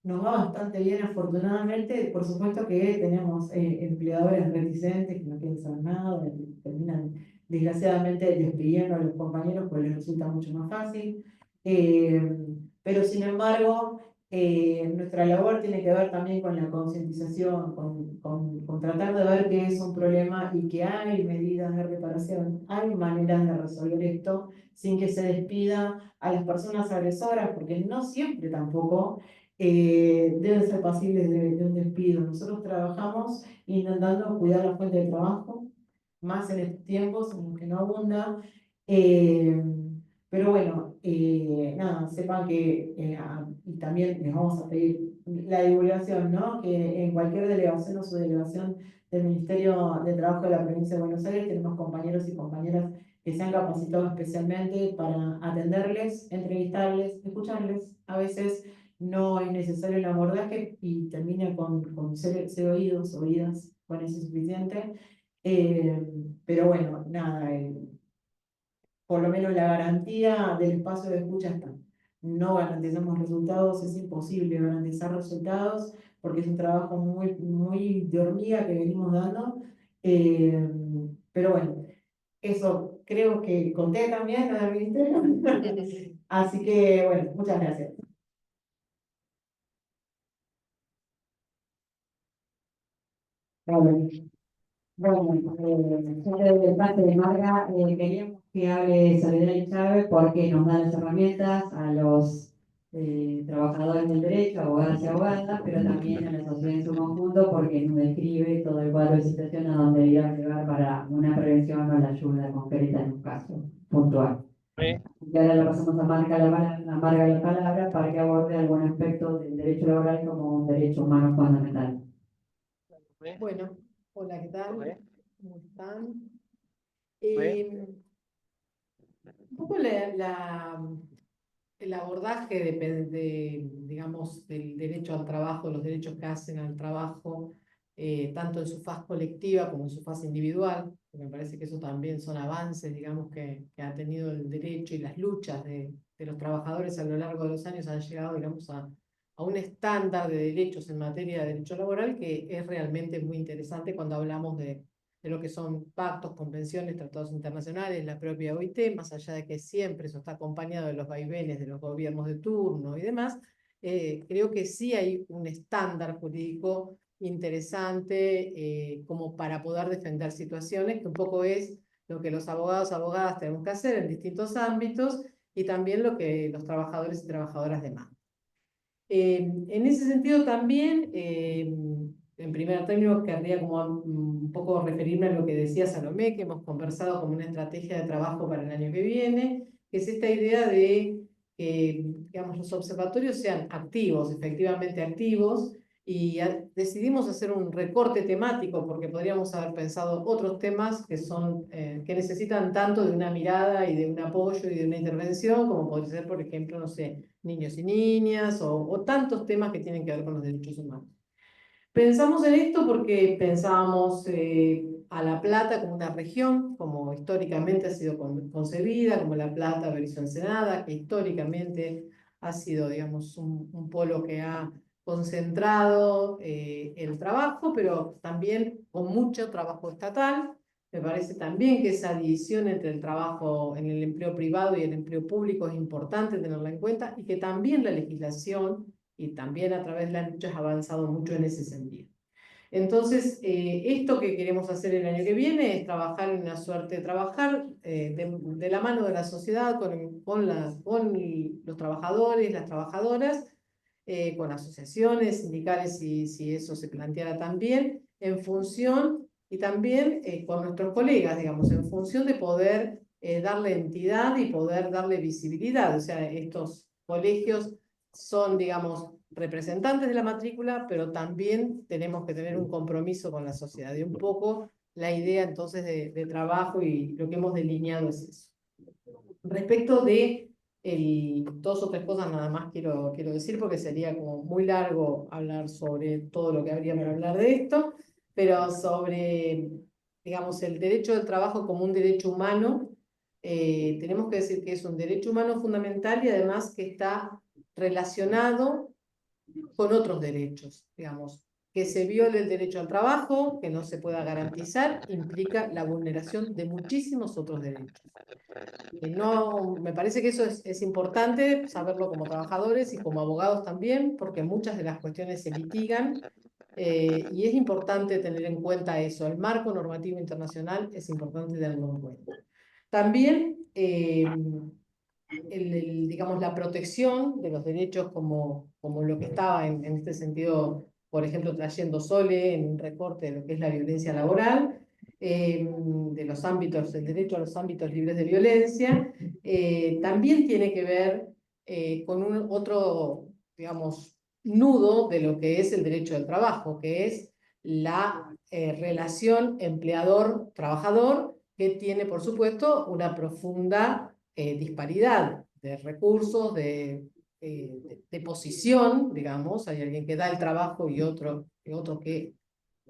Nos va bastante bien, afortunadamente. Por supuesto que tenemos empleadores reticentes que no quieren saber nada, que terminan desgraciadamente despidiendo a los compañeros porque les resulta mucho más fácil. Pero sin embargo, nuestra labor tiene que ver también con la concientización, con tratar de ver que es un problema y que hay medidas de reparación, hay maneras de resolver esto sin que se despida a las personas agresoras, porque no siempre tampoco deben ser pasibles de un despido. Nosotros trabajamos intentando cuidar la fuente de trabajo, más en estos tiempos en los que no abunda. eh, pero bueno, nada, sepan que, y también les vamos a pedir la divulgación, ¿no?, que en cualquier delegación o subdelegación del Ministerio de Trabajo de la Provincia de Buenos Aires tenemos compañeros y compañeras que se han capacitado especialmente para atenderles, entrevistarles, escucharles. A veces no es necesario el abordaje y termina con ser oídos, oídas, con eso es suficiente. Pero bueno, nada, por lo menos la garantía del espacio de escucha está. No garantizamos resultados, es imposible garantizar resultados porque es un trabajo muy, muy de hormiga que venimos dando. Pero bueno, eso creo que conté también al ministerio. Así que bueno, muchas gracias. Bueno, yo de parte de Marga, queríamos que hable Soledad Chávez porque nos da las herramientas a los trabajadores del derecho, abogadas y abogadas, pero también a la sociedad en su conjunto porque nos describe todo el cuadro de situación a donde ir a llegar para una prevención o la ayuda concreta en un caso puntual. Y ahora le pasamos a Marga la palabra para que aborde algún aspecto del derecho laboral como un derecho humano fundamental. Bueno, hola, ¿qué tal? ¿Cómo están? Un poco el abordaje digamos, del derecho al trabajo, los derechos que hacen al trabajo, tanto en su faz colectiva como en su faz individual, porque me parece que eso también son avances, digamos, que ha tenido el derecho y las luchas de los trabajadores a lo largo de los años han llegado, digamos, a un estándar de derechos en materia de derecho laboral que es realmente muy interesante cuando hablamos de lo que son pactos, convenciones, tratados internacionales, la propia OIT, más allá de que siempre eso está acompañado de los vaivenes de los gobiernos de turno y demás, creo que sí hay un estándar jurídico interesante como para poder defender situaciones, que un poco es lo que los abogados, abogadas tenemos que hacer en distintos ámbitos y también lo que los trabajadores y trabajadoras demandan. En ese sentido también, en primer término, querría como un poco referirme a lo que decía Salomé, que hemos conversado como una estrategia de trabajo para el año que viene, que es esta idea de que, digamos, los observatorios sean activos, efectivamente activos, y decidimos hacer un recorte temático porque podríamos haber pensado otros temas que son, que necesitan tanto de una mirada y de un apoyo y de una intervención, como podría ser, por ejemplo, no sé, niños y niñas o tantos temas que tienen que ver con los derechos humanos. Pensamos en esto porque pensábamos a La Plata como una región, como históricamente ha sido concebida, como La Plata, Berisso, Ensenada, que históricamente ha sido, digamos, un polo que ha concentrado el trabajo, pero también con mucho trabajo estatal. Me parece también que esa división entre el trabajo en el empleo privado y el empleo público es importante tenerla en cuenta y que también la legislación y también a través de la lucha ha avanzado mucho en ese sentido. Entonces, esto que queremos hacer el año que viene es trabajar en una suerte de trabajar de la mano de la sociedad, con los trabajadores, las trabajadoras, con asociaciones sindicales, si eso se planteara también, en función, y también con nuestros colegas, digamos, en función de poder darle entidad y poder darle visibilidad. O sea, estos colegios son, digamos, representantes de la matrícula, pero también tenemos que tener un compromiso con la sociedad. Y un poco la idea entonces de trabajo y lo que hemos delineado es eso. Respecto de dos o tres cosas nada más quiero decir, porque sería como muy largo hablar sobre todo lo que habría para hablar de esto, pero sobre, digamos, el derecho del trabajo como un derecho humano, tenemos que decir que es un derecho humano fundamental y además que está relacionado con otros derechos, digamos. Que se viole el derecho al trabajo, que no se pueda garantizar, implica la vulneración de muchísimos otros derechos. No, me parece que eso es importante saberlo como trabajadores y como abogados también, porque muchas de las cuestiones se litigan y es importante tener en cuenta eso. El marco normativo internacional es importante tenerlo en cuenta. También, digamos, la protección de los derechos como lo que estaba en este sentido, por ejemplo, trayendo Sole en un recorte de lo que es la violencia laboral, de los ámbitos, el derecho a los ámbitos libres de violencia, también tiene que ver con otro, digamos, nudo de lo que es el derecho del trabajo, que es la relación empleador-trabajador, que tiene, por supuesto, una profunda disparidad de recursos, de posición, digamos. Hay alguien que da el trabajo y otro que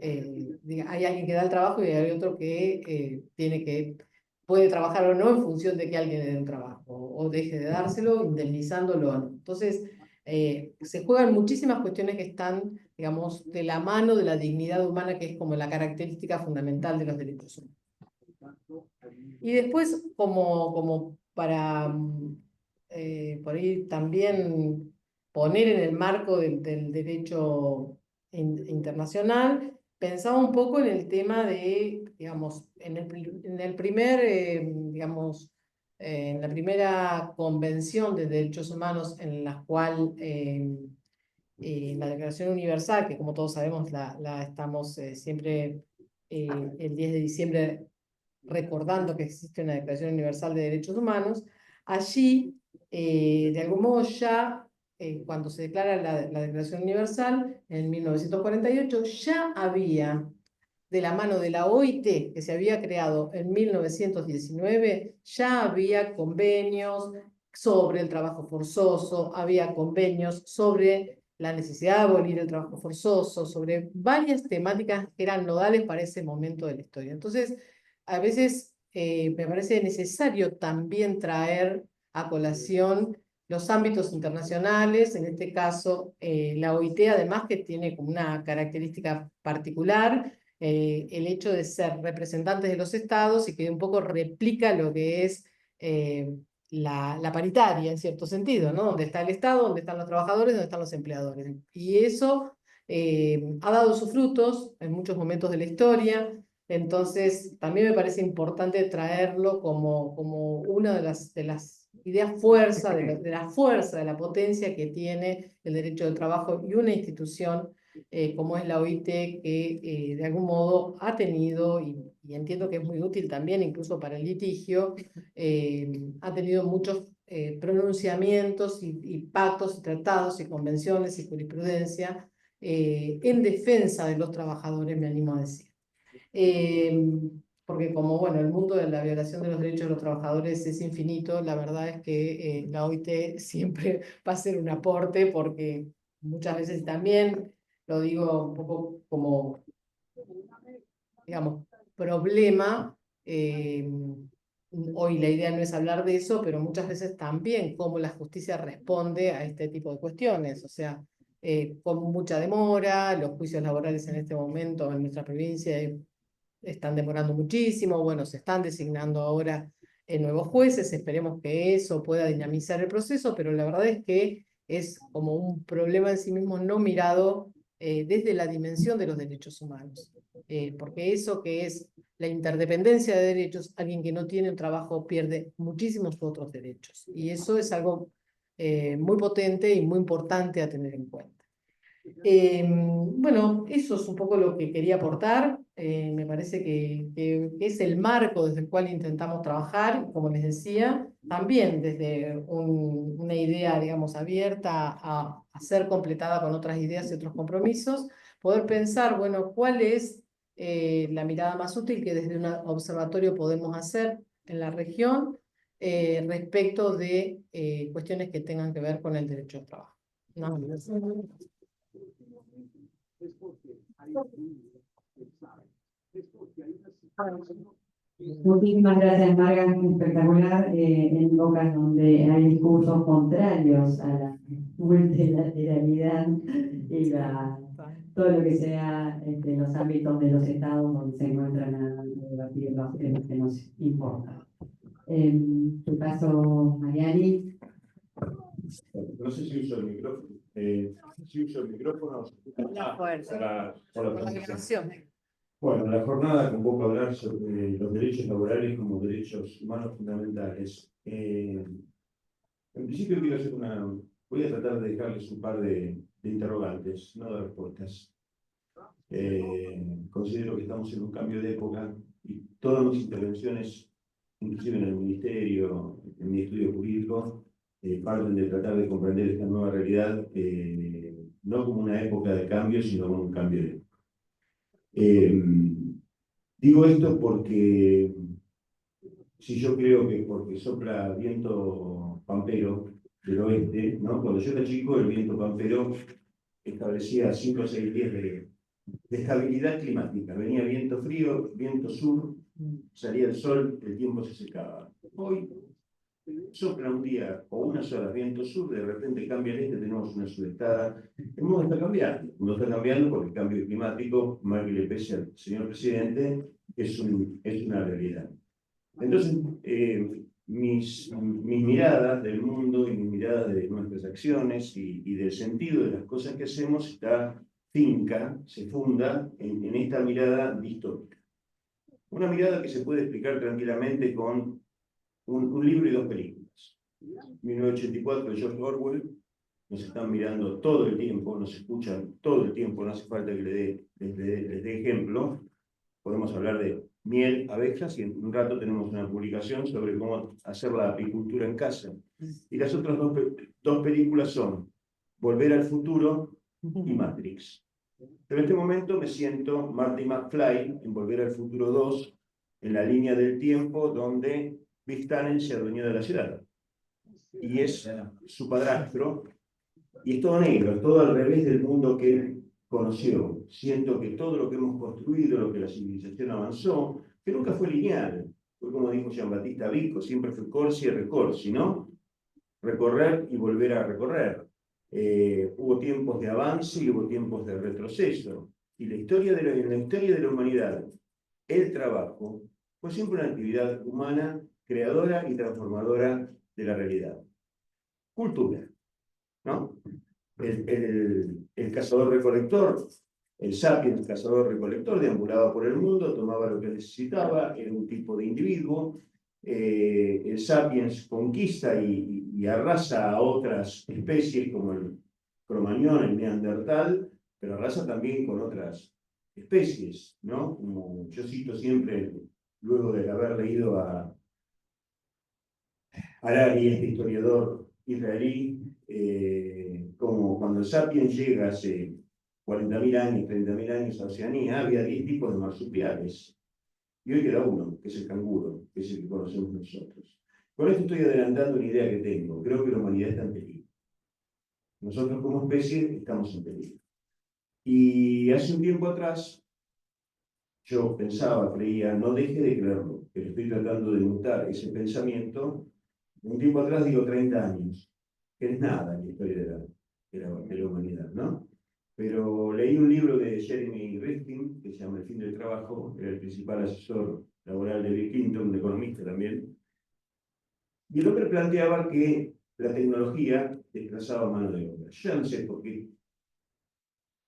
hay alguien que da el trabajo y hay otro que puede trabajar o no en función de que alguien le dé un trabajo o deje de dárselo, indemnizándolo o no. Entonces, se juegan muchísimas cuestiones que están, digamos, de la mano de la dignidad humana, que es como la característica fundamental de los derechos humanos. Y después, como para por ahí también poner en el marco del internacional, pensaba un poco en el tema de, digamos, en el primer, digamos, en la primera convención de derechos humanos en la cual la Declaración Universal, que como todos sabemos la estamos siempre el 10 de diciembre recordando que existe una Declaración Universal de Derechos Humanos, allí, de algún modo ya, cuando se declara la Declaración Universal, en 1948, ya había, de la mano de la OIT, que se había creado en 1919, ya había convenios sobre el trabajo forzoso, había convenios sobre la necesidad de abolir el trabajo forzoso, sobre varias temáticas que eran nodales para ese momento de la historia. Entonces, a veces me parece necesario también traer a colación los ámbitos internacionales, en este caso la OIT, además que tiene como una característica particular, el hecho de ser representantes de los estados y que un poco replica lo que es la paritaria en cierto sentido, ¿no? Donde está el Estado, donde están los trabajadores, donde están los empleadores. Y eso ha dado sus frutos en muchos momentos de la historia. Entonces, también me parece importante traerlo como una de las ideas fuerza, de la fuerza, de la potencia que tiene el derecho del trabajo y una institución como es la OIT, que de algún modo ha tenido, y entiendo que es muy útil también incluso para el litigio, ha tenido muchos pronunciamientos y pactos y tratados y convenciones y jurisprudencia en defensa de los trabajadores, me animo a decir. Porque como, bueno, el mundo de la violación de los derechos de los trabajadores es infinito, la verdad es que la OIT siempre va a ser un aporte, porque muchas veces también, lo digo un poco como, digamos, problema, hoy la idea no es hablar de eso, pero muchas veces también cómo la justicia responde a este tipo de cuestiones, o sea, con mucha demora, los juicios laborales en este momento en nuestra provincia están demorando muchísimo, bueno, se están designando ahora nuevos jueces, esperemos que eso pueda dinamizar el proceso, pero la verdad es que es como un problema en sí mismo no mirado desde la dimensión de los derechos humanos, porque eso que es la interdependencia de derechos, alguien que no tiene un trabajo pierde muchísimos otros derechos, y eso es algo muy potente y muy importante a tener en cuenta. Bueno, eso es un poco lo que quería aportar. Me parece que es el marco desde el cual intentamos trabajar, como les decía, también desde una idea, digamos, abierta a ser completada con otras ideas y otros compromisos, poder pensar, bueno, cuál es la mirada más útil que desde un observatorio podemos hacer en la región respecto de cuestiones que tengan que ver con el derecho al trabajo. No, Muchísimas gracias, Marga, espectacular. En épocas donde hay discursos contrarios a la multilateralidad y todo lo que sea los ámbitos de los estados donde se encuentran a debatir los temas que nos importan. En tu caso, Mariani. No sé si uso el micrófono. Si uso el micrófono. La fuerza. Por La grabación. Bueno, la jornada convoca a hablar sobre los derechos laborales como derechos humanos fundamentales. En principio voy a tratar de dejarles un par de interrogantes, no de respuestas. Considero que estamos en un cambio de época y todas mis intervenciones, inclusive en el ministerio, en mi estudio jurídico, parten de tratar de comprender esta nueva realidad, no como una época de cambio, sino como un cambio de época. Digo esto porque si yo creo que porque sopla viento pampero del oeste, ¿no? Cuando yo era chico, el viento pampero establecía 5 o 6 días de estabilidad climática. Venía viento frío, viento sur, salía el sol, el tiempo se secaba. Hoy sopla un día o unas horas viento sur, de repente cambia el este, tenemos una sudestada. El mundo está cambiando. El mundo está cambiando porque el cambio climático, mal que le pese al señor presidente, es una realidad. Entonces, mis miradas del mundo y mis miradas de nuestras acciones y del sentido de las cosas que hacemos se funda en esta mirada distópica. Una mirada que se puede explicar tranquilamente con un libro y 2 películas. 1984 de George Orwell, nos están mirando todo el tiempo, nos escuchan todo el tiempo, no hace falta que les dé ejemplo. Podemos hablar de miel, abejas, y en un rato tenemos una publicación sobre cómo hacer la apicultura en casa. Y las otras dos películas son Volver al futuro y Matrix. Pero en este momento me siento Marty McFly en Volver al futuro 2, en la línea del tiempo donde Biff Tannen se adueñó de la ciudad. Y es su padrastro, y es todo negro, es todo al revés del mundo que él conoció. Siento que todo lo que hemos construido, lo que la civilización avanzó, que nunca fue lineal, fue como dijo Giambattista Vico, siempre fue corsi y recorsi, ¿no? Recorrer y volver a recorrer. Hubo tiempos de avance y hubo tiempos de retroceso. Y en la historia de la humanidad, el trabajo fue siempre una actividad humana, creadora y transformadora de la realidad. Cultura, ¿no? El cazador-recolector, el sapiens cazador-recolector, deambulaba por el mundo, tomaba lo que necesitaba, era un tipo de individuo. El sapiens conquista y arrasa a otras especies como el cromañón, el neandertal, pero arrasa también con otras especies, ¿no? Como yo cito siempre, luego de haber leído a Harari, este historiador israelí, como cuando el Sapiens llega hace 40.000 años, 30.000 años a Oceanía, había 10 tipos de marsupiales. Y hoy queda uno, que es el canguro, que es el que conocemos nosotros. Con esto estoy adelantando una idea que tengo. Creo que la humanidad está en peligro. Nosotros como especie estamos en peligro. Y hace un tiempo atrás, yo pensaba, creía, no deje de creerlo, pero estoy tratando de mutar ese pensamiento. Un tiempo atrás, digo 30 años, que es nada en la historia de la humanidad, ¿no? Pero leí un libro de Jeremy Rifkin, que se llama El fin del trabajo, era el principal asesor laboral de Bill Clinton, un economista también, y el hombre planteaba que la tecnología desplazaba mano de obra. Yo ya no sé por qué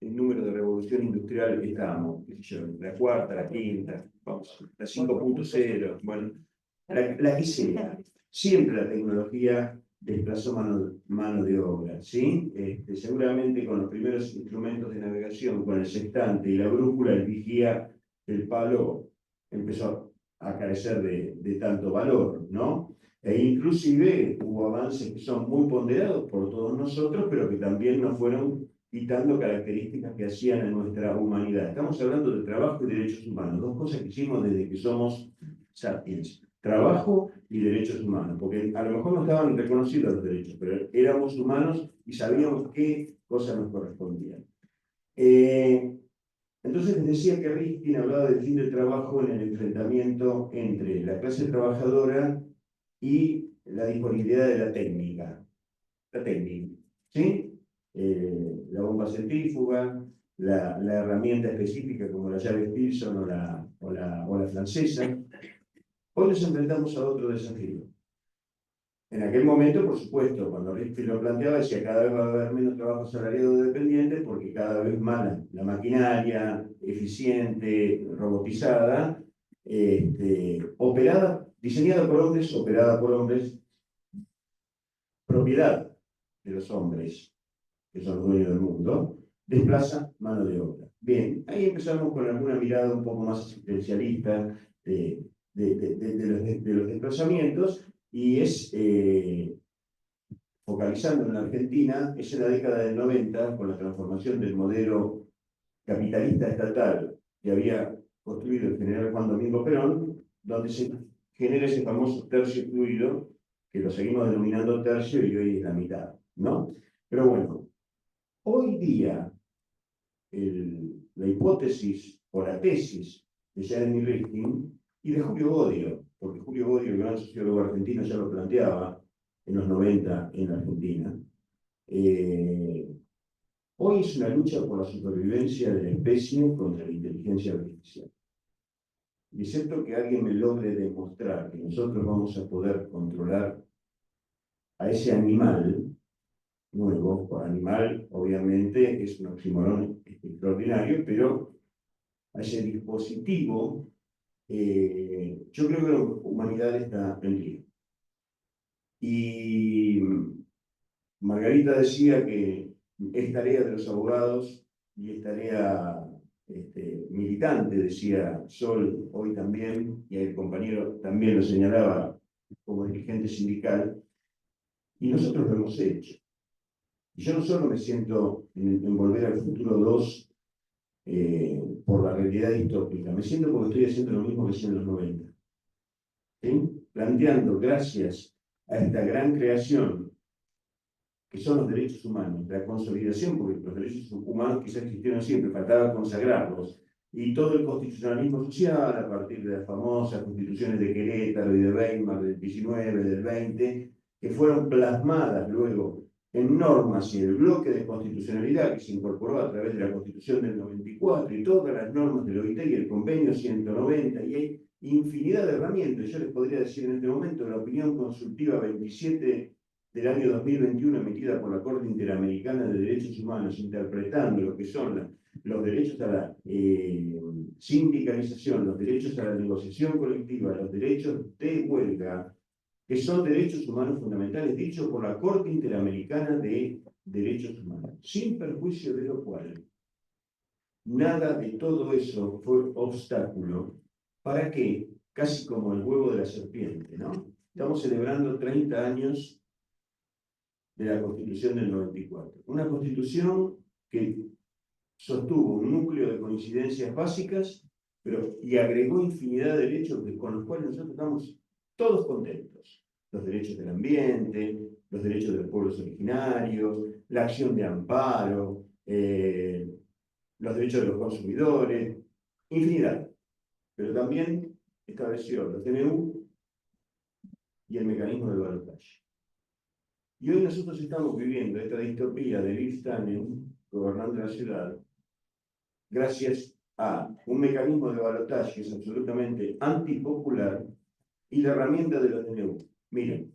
el número de revolución industrial que estábamos, qué sé yo, la cuarta, la quinta, vamos, la 5.0, bueno, la que sea. Siempre la tecnología desplazó mano de obra, ¿sí? Seguramente con los primeros instrumentos de navegación, con el sextante y la brújula, el vigía, el palo, empezó a carecer de tanto valor, ¿no? E inclusive hubo avances que son muy ponderados por todos nosotros, pero que también nos fueron quitando características que hacían a nuestra humanidad. Estamos hablando de trabajo y derechos humanos, dos cosas que hicimos desde que somos sapiens. Trabajo y derechos humanos, porque a lo mejor no estaban reconocidos los derechos, pero éramos humanos y sabíamos qué cosas nos correspondían. Entonces les decía que Rifkin hablaba del fin del trabajo en el enfrentamiento entre la clase trabajadora y la disponibilidad de la técnica. La técnica, ¿sí? La bomba centrífuga, la herramienta específica como la llave Stilson o la francesa. Hoy nos enfrentamos a otro desafío. En aquel momento, por supuesto, cuando Rifkin lo planteaba, decía cada vez va a haber menos trabajo asalariado dependiente porque cada vez más la maquinaria eficiente, robotizada, operada, diseñada por hombres, operada por hombres, propiedad de los hombres, que son los dueños del mundo, desplaza mano de obra. Bien, ahí empezamos con alguna mirada un poco más asistencialista de los desplazamientos, y es, focalizando en la Argentina, es en la década del 90, con la transformación del modelo capitalista estatal que había construido el general Juan Domingo Perón, donde se genera ese famoso tercio fluido, que lo seguimos denominando tercio y hoy es la mitad, ¿no? Pero bueno, hoy día la hipótesis o la tesis de Jeremy Rifkin y de Julio Bodio, porque Julio Bodio, el gran sociólogo argentino, ya lo planteaba en los 90 en la Argentina, hoy es una lucha por la supervivencia de la especie contra la inteligencia artificial. Y excepto que alguien me logre demostrar que nosotros vamos a poder controlar a ese animal nuevo, por animal obviamente es un oxímoron extraordinario, pero a ese dispositivo, yo creo que la humanidad está en riesgo. Y Margarita decía que es tarea de los abogados y es tarea militante, decía Sol hoy también, y el compañero también lo señalaba como dirigente sindical, y nosotros lo hemos hecho. Y yo no solo me siento en Volver al Futuro 2 por la realidad distópica, me siento porque estoy haciendo lo mismo que hice en los 90. ¿Sí? Planteando, gracias a esta gran creación que son los derechos humanos, la consolidación, porque los derechos humanos quizás existieron siempre, faltaba consagrarlos, y todo el constitucionalismo social, a partir de las famosas constituciones de Querétaro y de Weimar del 19, del 20, que fueron plasmadas luego en normas y el bloque de constitucionalidad que se incorporó a través de la Constitución del 94 y todas las normas del OIT y el Convenio 190, y hay infinidad de herramientas. Yo les podría decir en este momento la opinión consultiva 27 del año 2021 emitida por la Corte Interamericana de Derechos Humanos, interpretando lo que son los derechos a la sindicalización, los derechos a la negociación colectiva, los derechos de huelga, que son derechos humanos fundamentales, dicho por la Corte Interamericana de Derechos Humanos, sin perjuicio de lo cual nada de todo eso fue obstáculo para que, casi como el huevo de la serpiente, ¿no? Estamos celebrando 30 años de la Constitución del 94. Una Constitución que sostuvo un núcleo de coincidencias básicas, y agregó infinidad de derechos con los cuales nosotros estamos todos contentos. Los derechos del ambiente, los derechos de los pueblos originarios, la acción de amparo, los derechos de los consumidores, infinidad. Pero también estableció los DNU y el mecanismo de balotaje. Y hoy nosotros estamos viviendo esta distopía de Liv Stannen gobernando la ciudad, gracias a un mecanismo de balotaje que es absolutamente antipopular y la herramienta de los DNU. Miren,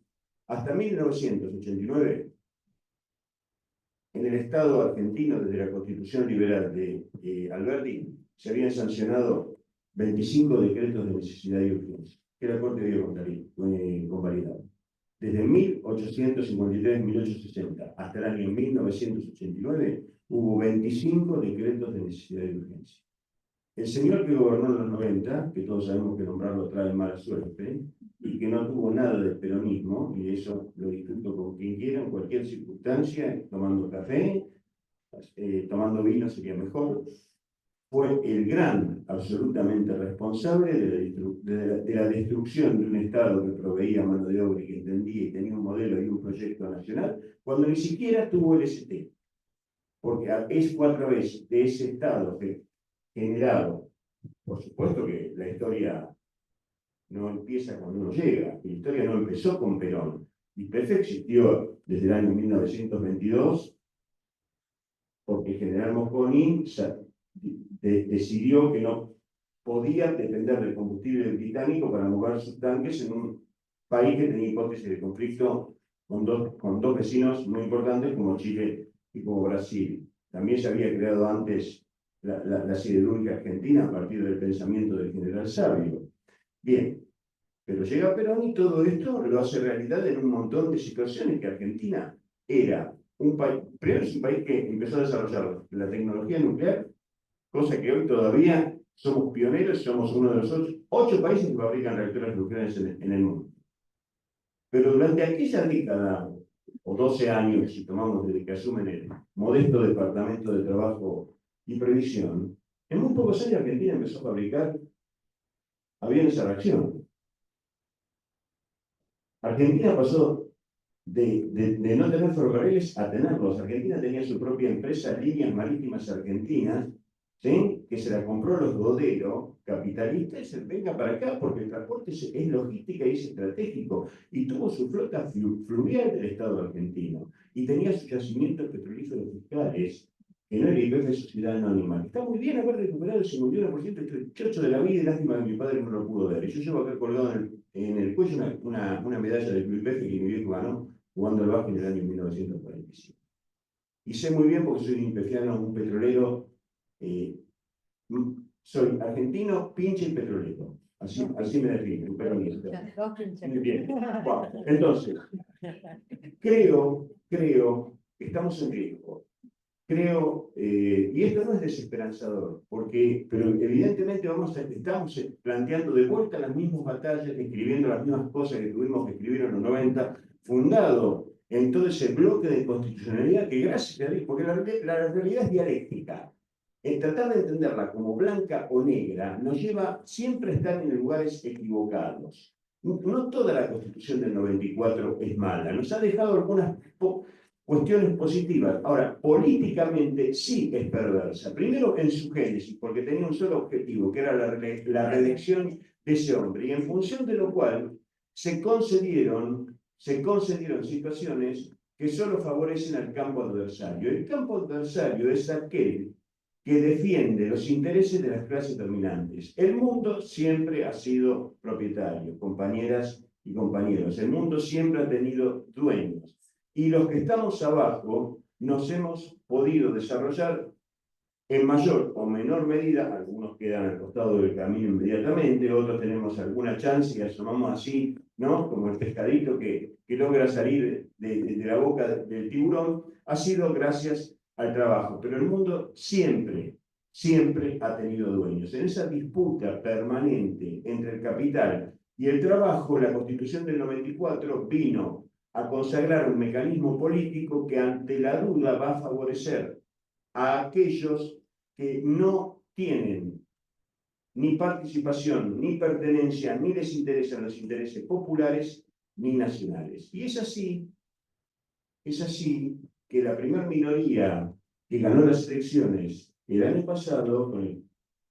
hasta 1989, en el Estado argentino, desde la Constitución Liberal de Alberti, se habían sancionado 25 decretos de necesidad y urgencia, que la Corte había convalidado. Desde 1853-1860 hasta el año 1989, hubo 25 decretos de necesidad y urgencia. El señor que gobernó en los 90, que todos sabemos que nombrarlo trae mala suerte, y que no tuvo nada de peronismo, y eso lo discuto con quien quiera, en cualquier circunstancia, tomando café, tomando vino sería mejor, fue el gran, absolutamente responsable de la destrucción de un Estado que proveía mano de obra y que entendía y tenía un modelo y un proyecto nacional, cuando ni siquiera tuvo el ST. Porque fue a través de ese Estado que generado, por supuesto que la historia no empieza cuando uno llega, la historia no empezó con Perón. YPF existió desde el año 1922 porque el general Mosconi decidió que no podía depender del combustible británico para mover sus tanques en un país que tenía hipótesis de conflicto con dos vecinos muy importantes como Chile y como Brasil. También se había creado antes la siderúrgica argentina a partir del pensamiento del general Sabio. Bien, pero llega Perón y todo esto lo hace realidad en un montón de situaciones que Argentina era un país, primero es un país que empezó a desarrollar la tecnología nuclear, cosa que hoy todavía somos pioneros, somos uno de los 8 países que fabrican reactores nucleares en el mundo. Pero durante aquella década, o 12 años, si tomamos desde que asumen el modesto Departamento de Trabajo y Previsión, en muy pocos años Argentina empezó a fabricar aviones a reacción. Argentina pasó de no tener ferrocarriles a tenerlos. Argentina tenía su propia empresa, Líneas Marítimas Argentinas, ¿sí? Que se la compró los Godero, capitalistas, y se venga para acá porque el transporte es logística y es estratégico. Y tuvo su flota fluvial del Estado argentino. Y tenía sus yacimientos petrolíferos fiscales, que no era YPF Sociedad Anónima. Está muy bien haber recuperado el 51%, estoy chocho de la vida y lástima que mi padre no lo pudo ver. Y yo llevo acá colgado en el cuello una medalla del YPF que mi viejo ganó jugando al básquet en el año 1945. Y sé muy bien, porque soy un YPFiano, un petrolero, soy argentino, pinche y petrolero. Así me define, un peronista. Muy bien. Bueno, entonces, creo que estamos en riesgo. Creo, y esto no es desesperanzador, pero evidentemente estamos planteando de vuelta las mismas batallas, escribiendo las mismas cosas que tuvimos que escribir en los 90, fundado en todo ese bloque de constitucionalidad que gracias a Dios, porque la realidad es dialéctica. El tratar de entenderla como blanca o negra nos lleva siempre a estar en lugares equivocados. No toda la Constitución del 94 es mala, nos ha dejado algunas cuestiones positivas. Ahora, políticamente sí es perversa. Primero en su génesis, porque tenía un solo objetivo, que era la reelección de ese hombre, y en función de lo cual se concedieron situaciones que solo favorecen al campo adversario. El campo adversario es aquel que defiende los intereses de las clases dominantes. El mundo siempre ha sido propietario, compañeras y compañeros. El mundo siempre ha tenido dueños. Y los que estamos abajo nos hemos podido desarrollar en mayor o menor medida. Algunos quedan al costado del camino inmediatamente, otros tenemos alguna chance y asomamos así, ¿no? Como el pescadito que logra salir de la boca del tiburón. Ha sido gracias al trabajo, pero el mundo siempre ha tenido dueños. En esa disputa permanente entre el capital y el trabajo, la Constitución del 94 vino a consagrar un mecanismo político que ante la duda va a favorecer a aquellos que no tienen ni participación, ni pertenencia, ni les interesan los intereses populares ni nacionales. Y es así que la primera minoría que ganó las elecciones el año pasado,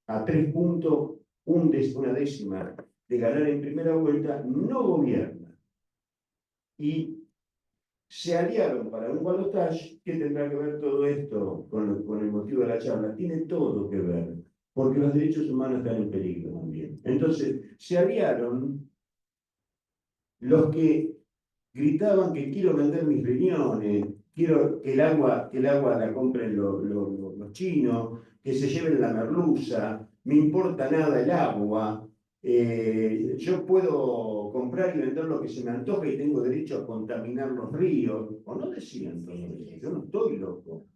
a 3 puntos, una décima de ganar en primera vuelta, no gobierna. Y se aliaron para un balotaje. ¿Qué tendrá que ver todo esto con el motivo de la charla? Tiene todo que ver, porque los derechos humanos están en peligro también. Entonces, se aliaron los que gritaban que quiero vender mis riñones, quiero que el agua la compren los chinos, que se lleven la merluza, me importa nada el agua, yo puedo comprar y vender lo que se me antoje y tengo derecho a contaminar los ríos. O no decían todo eso, yo no estoy loco.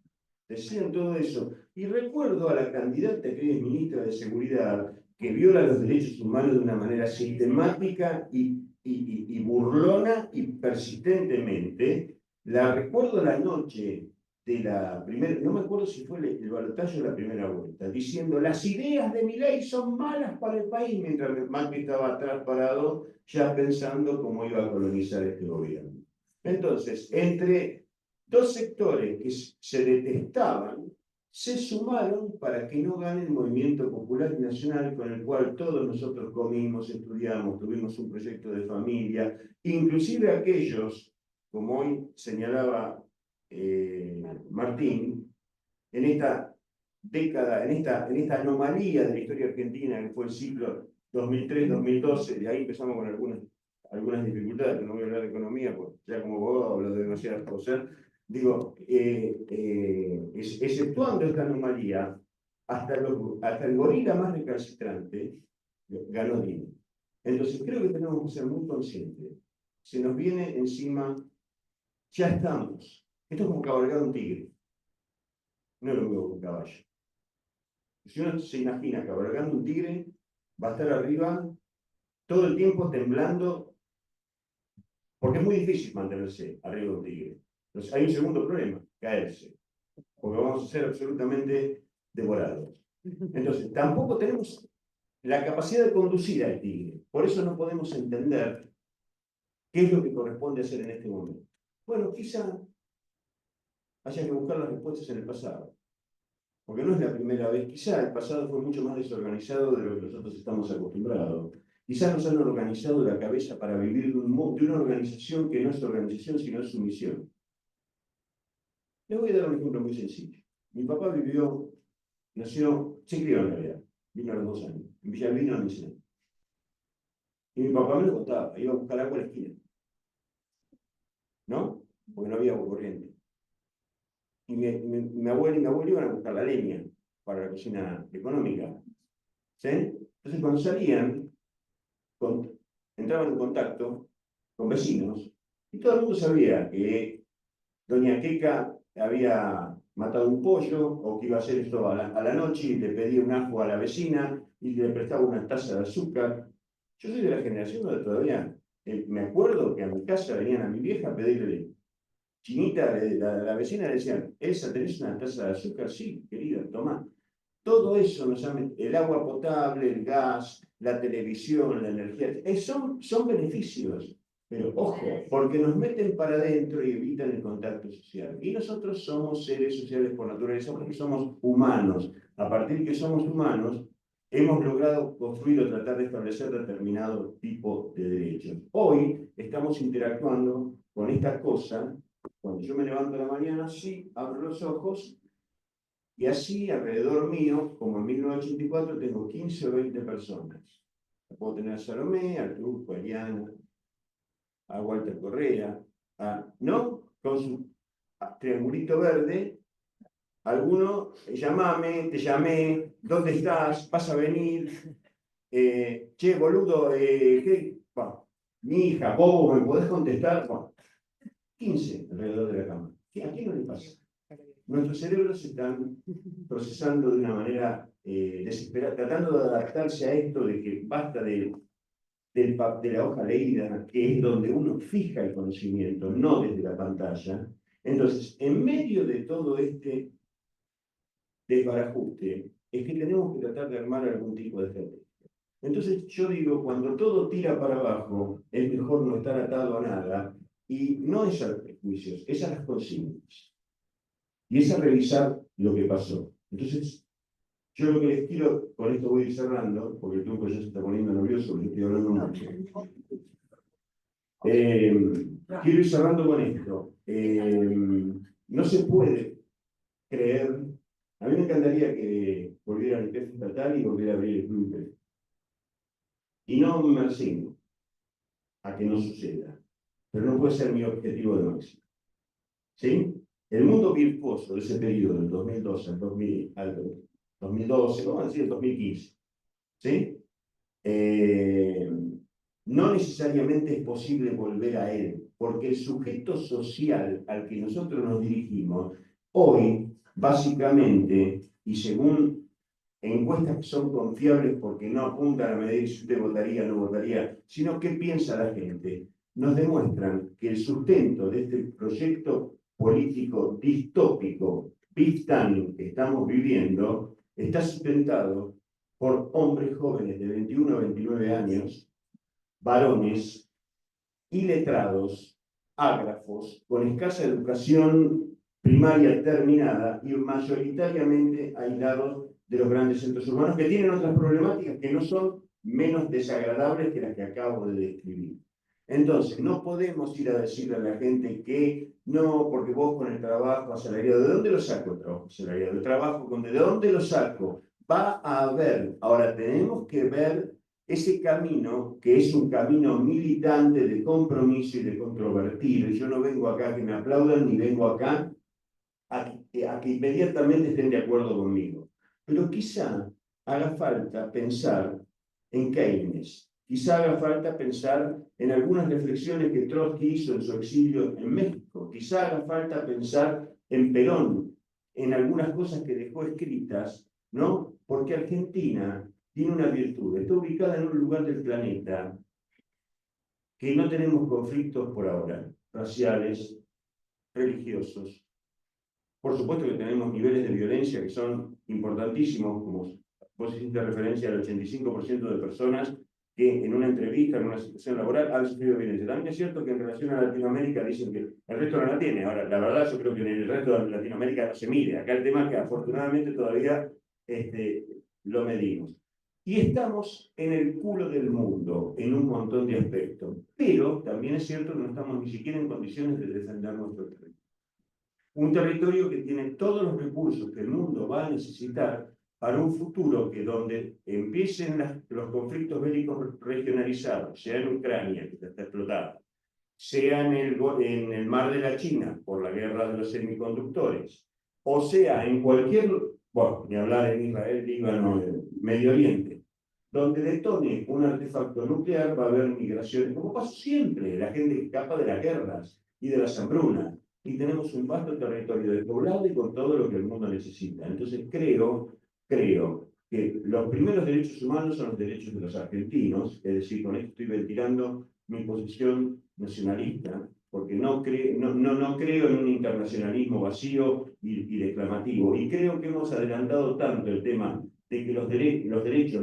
Decían todo eso. Y recuerdo a la candidata que es ministra de Seguridad, que viola los derechos humanos de una manera sistemática y burlona y persistentemente. La recuerdo la noche de la primera, no me acuerdo si fue el balotaje de la primera vuelta, diciendo las ideas de Milei son malas para el país, mientras Macri estaba atrás parado ya pensando cómo iba a colonizar este gobierno. Entonces, entre dos sectores que se detestaban, se sumaron para que no gane el movimiento popular y nacional con el cual todos nosotros comimos, estudiamos, tuvimos un proyecto de familia, inclusive aquellos, como hoy señalaba Martín, en esta década, en esta anomalía de la historia argentina, que fue el ciclo 2003-2012, de ahí empezamos con algunas dificultades, que no voy a hablar de economía, porque ya como abogado hablo de demasiadas cosas. Digo, exceptuando esta anomalía, hasta el gorila más recalcitrante ganó dinero. Entonces creo que tenemos que ser muy conscientes. Se nos viene encima, ya estamos. Esto es como cabalgar un tigre. No es lo mismo que un caballo. Si uno se imagina cabalgando un tigre, va a estar arriba todo el tiempo temblando, porque es muy difícil mantenerse arriba de un tigre. Entonces hay un segundo problema, caerse, porque vamos a ser absolutamente devorados. Entonces, tampoco tenemos la capacidad de conducir al tigre. Por eso no podemos entender qué es lo que corresponde hacer en este momento. Bueno, quizá haya que buscar las respuestas en el pasado. Porque no es la primera vez, quizá el pasado fue mucho más desorganizado de lo que nosotros estamos acostumbrados. Quizá nos han organizado la cabeza para vivir de una organización que no es organización, sino es sumisión. Les voy a dar un ejemplo muy sencillo. Mi papá se crió en realidad, vino a los 2 años, en Villalbino, en Misiones. Y mi papá me lo contaba, iba a buscar agua a la esquina. ¿No? Porque no había agua corriente. Y mi abuelo y mi abuelo iban a buscar la leña para la cocina económica. ¿Sí? Entonces, cuando salían, entraban en contacto con vecinos, y todo el mundo sabía que doña Queca había matado un pollo, o que iba a hacer esto a la noche, y le pedía un ajo a la vecina, y le prestaba una taza de azúcar. Yo soy de la generación donde todavía me acuerdo que a mi casa venían a mi vieja a pedirle chinita, la vecina le decían, Elsa, ¿tenés una taza de azúcar? Sí, querida, toma. Todo eso el agua potable, el gas, la televisión, la energía, son beneficios. Pero ojo, porque nos meten para adentro y evitan el contacto social. Y nosotros somos seres sociales por naturaleza, porque somos humanos. A partir de que somos humanos, hemos logrado construir o tratar de establecer determinado tipo de derechos. Hoy estamos interactuando con esta cosa. Cuando yo me levanto a la mañana, sí, abro los ojos, y así, alrededor mío, como en 1984, tengo 15 o 20 personas. Puedo tener a Salomé, a Turco, a Eliana, a Walter Correa, ¿no? Con su triangulito verde. Alguno, llamame, te llamé, ¿dónde estás? ¿Vas a venir? Che, boludo, ¿qué? Bueno, mi hija, Bobo, ¿me podés contestar? Bueno, 15 alrededor de la cama. ¿A quién no le pasa? Nuestros cerebros están procesando de una manera desesperada, tratando de adaptarse a esto de que basta de la hoja leída, que es donde uno fija el conocimiento, no desde la pantalla. Entonces, en medio de todo este desbarajuste, es que tenemos que tratar de armar algún tipo de estrategia. Entonces yo digo, cuando todo tira para abajo, es mejor no estar atado a nada, y no es a los prejuicios, es a las consignas. Y es a revisar lo que pasó. Entonces, yo lo que les quiero, con esto voy a ir cerrando, porque el tiempo ya se está poniendo nervioso, porque estoy hablando mucho. Quiero ir cerrando con esto. No se puede creer. A mí me encantaría que volviera al IPEF estatal y volviera a abrir el club IPEF. Y no me resigno a que no suceda. Pero no puede ser mi objetivo de máximo. ¿Sí? El mundo virtuoso de ese periodo, del 2012 al 2012, vamos a decir el 2015, ¿sí? No necesariamente es posible volver a él, porque el sujeto social al que nosotros nos dirigimos, hoy, básicamente, y según encuestas que son confiables porque no apuntan a medir si usted votaría o no votaría, sino qué piensa la gente, nos demuestran que el sustento de este proyecto político distópico, Biftan, que estamos viviendo, está sustentado por hombres jóvenes de 21 a 29 años, varones, iletrados, ágrafos, con escasa educación primaria terminada y mayoritariamente aislados de los grandes centros urbanos, que tienen otras problemáticas que no son menos desagradables que las que acabo de describir. Entonces, no podemos ir a decirle a la gente que no, porque vos con el trabajo asalariado, ¿de dónde lo saco el trabajo asalariado? El trabajo, ¿de dónde lo saco? Va a haber. Ahora, tenemos que ver ese camino, que es un camino militante de compromiso y de controvertir. Yo no vengo acá a que me aplaudan, ni vengo acá a que inmediatamente estén de acuerdo conmigo. Pero quizá haga falta pensar en Keynes, quizá haga falta pensar en algunas reflexiones que Trotsky hizo en su exilio en México, quizá haga falta pensar en Perón, en algunas cosas que dejó escritas, ¿no? Porque Argentina tiene una virtud, está ubicada en un lugar del planeta que no tenemos conflictos por ahora, raciales, religiosos. Por supuesto que tenemos niveles de violencia que son importantísimos, como vos hiciste referencia al 85% de personas que en una entrevista, en una situación laboral, han sufrido violencia. También es cierto que en relación a Latinoamérica dicen que el resto no la tiene. Ahora, la verdad, yo creo que en el resto de Latinoamérica no se mide. Acá el tema es que afortunadamente todavía lo medimos. Y estamos en el culo del mundo en un montón de aspectos. Pero también es cierto que no estamos ni siquiera en condiciones de defender nuestro territorio. Un territorio que tiene todos los recursos que el mundo va a necesitar para un futuro que donde empiecen los conflictos bélicos regionalizados, sea en Ucrania, que está explotada, sea en el mar de la China, por la guerra de los semiconductores, o sea en cualquier, bueno, ni hablar en Israel, Líbano, Medio Oriente, donde detone un artefacto nuclear va a haber migraciones, como pasa siempre, la gente escapa de las guerras y de las hambrunas, y tenemos un vasto territorio despoblado y con todo lo que el mundo necesita. Entonces creo que los primeros derechos humanos son los derechos de los argentinos, es decir, con esto estoy ventilando mi posición nacionalista, porque no creo en un internacionalismo vacío y declamativo, y creo que hemos adelantado tanto el tema de que los derechos,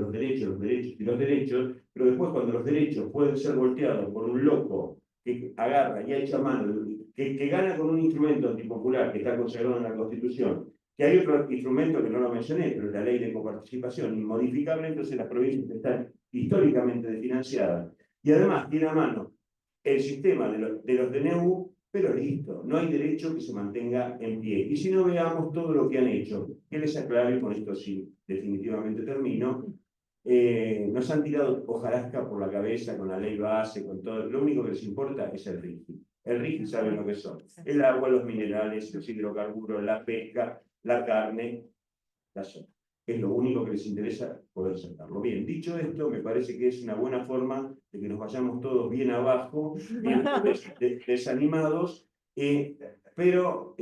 pero después cuando los derechos pueden ser volteados por un loco que agarra y echa mano, que gana con un instrumento antipopular que está consagrado en la Constitución, que hay otro instrumento que no lo mencioné, pero es la ley de coparticipación inmodificable, entonces las provincias están históricamente desfinanciadas. Y además tiene a mano el sistema de los DNU, pero listo, no hay derecho que se mantenga en pie. Y si no, veamos todo lo que han hecho, que les aclaro, y con esto sí, definitivamente termino, nos han tirado hojarasca por la cabeza con la ley base, con todo. Lo único que les importa es el RIGI. El RIGI saben lo que son: el agua, los minerales, los hidrocarburos, la pesca, la carne, la soja. Es lo único que les interesa poder sacarlo. Bien, dicho esto, me parece que es una buena forma de que nos vayamos todos bien abajo, bien desanimados, pero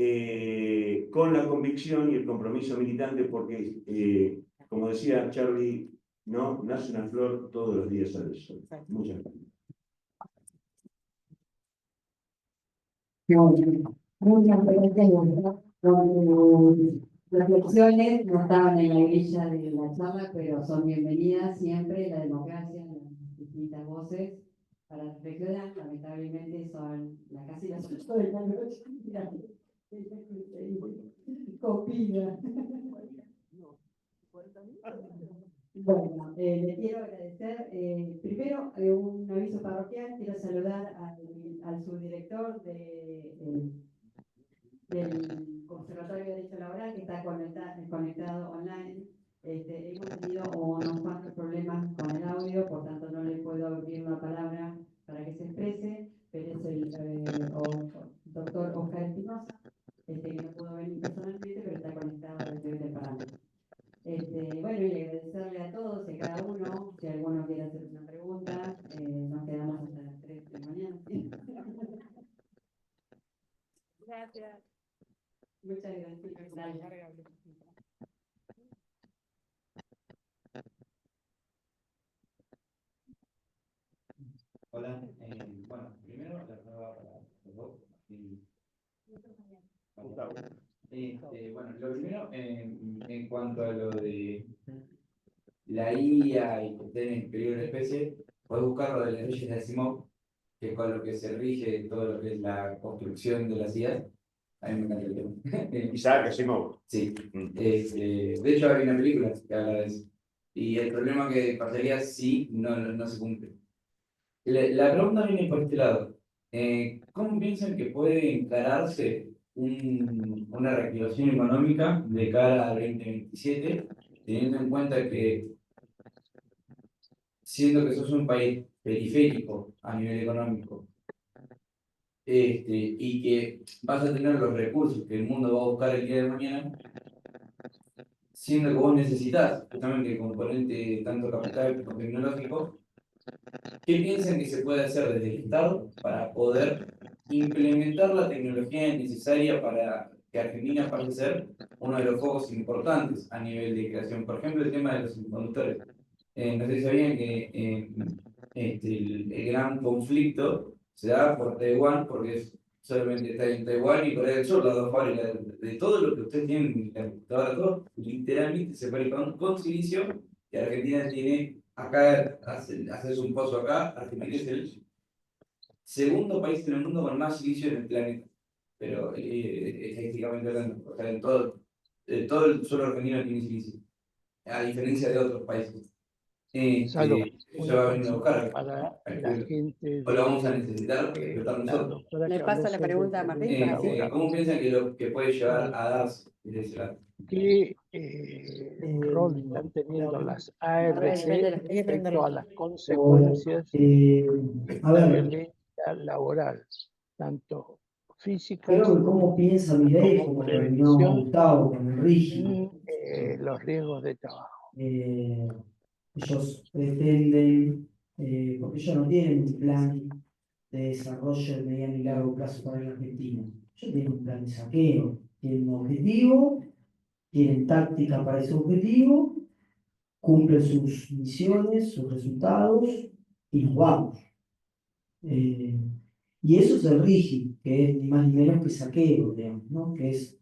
con la convicción y el compromiso militante, porque, como decía Charlie, no nace una flor todos los días al sol. Muchas gracias. Muchas gracias. reflexiones no estaban en la grilla de la charla, pero son bienvenidas siempre. La democracia, las distintas voces para reflexionar. Lamentablemente son casi las 8 de la noche. Copina. Bueno, les quiero agradecer. Primero, un aviso parroquial. Quiero saludar al subdirector del Conservatorio de Derecho Laboral, que está conectado online. Hemos tenido unos cuantos problemas con el audio, por tanto no le puedo abrir la palabra para que se exprese, pero es el doctor Oscar Espinosa, que no pudo venir personalmente, pero está conectado desde temprano. Bueno, y agradecerle a todos y a cada uno. Si alguno quiere hacer una pregunta, nos quedamos hasta las 3 de la mañana. Gracias. Muchas gracias. Hola, bueno, primero la prueba para los dos. Gustavo. Bueno, lo primero, en cuanto a lo de la IA y que esté en peligro de especie, puedes buscar lo de las leyes de Asimov, que es con lo que se rige todo lo que es la construcción de las IAs. A mí me encanta el tema. Isaac Asimov. Sí, de hecho hay una película que habla de eso. Y el problema que pasaría si no se cumple. La pregunta viene por este lado. ¿Cómo piensan que puede encararse una reactivación económica de cara al 2027, teniendo en cuenta que, siendo que sos un país periférico a nivel económico, y que vas a tener los recursos que el mundo va a buscar el día de mañana, siendo que vos necesitas justamente el componente tanto capital como tecnológico, ¿qué piensan que se puede hacer desde el Estado para poder implementar la tecnología necesaria para que Argentina pase a ser uno de los focos importantes a nivel de creación? Por ejemplo, el tema de los semiconductores. No sé si sabían que el gran conflicto se da por Taiwán, porque solamente está en Taiwán y Corea del Sur, las dos fábricas de todo lo que ustedes tienen en la computadora, todo, literalmente se fabrica con silicio, que Argentina tiene acá, haces un pozo acá, Argentina es el segundo país en el mundo con más silicio en el planeta, pero estadísticamente hablando, o sea, todo el suelo argentino tiene silicio, a diferencia de otros países. Salud, Eso se una va a venir a consulta buscar, para la gente o lo vamos a de necesitar para explotar la nosotros. doctora Le paso la Cardoso pregunta a del Martín derecho para que... laboral. ¿Cómo piensan que lo que puede llevar a darse desde ese lado? ¿Qué rol están teniendo las ARC respecto a las consecuencias de A la ver, violencia laboral, tanto física creo que cómo piensa Milei, como como terminó prevención Gustavo con el rígido. en los riesgos de trabajo? Ellos pretenden, porque ellos no tienen un plan de desarrollo de mediano y largo plazo para la Argentina. Ellos tienen un plan de saqueo, tienen un objetivo, tienen táctica para ese objetivo, cumplen sus misiones, sus resultados y nos vamos. Y eso es el RIGI, que es ni más ni menos que saqueo, digamos, ¿no? Que es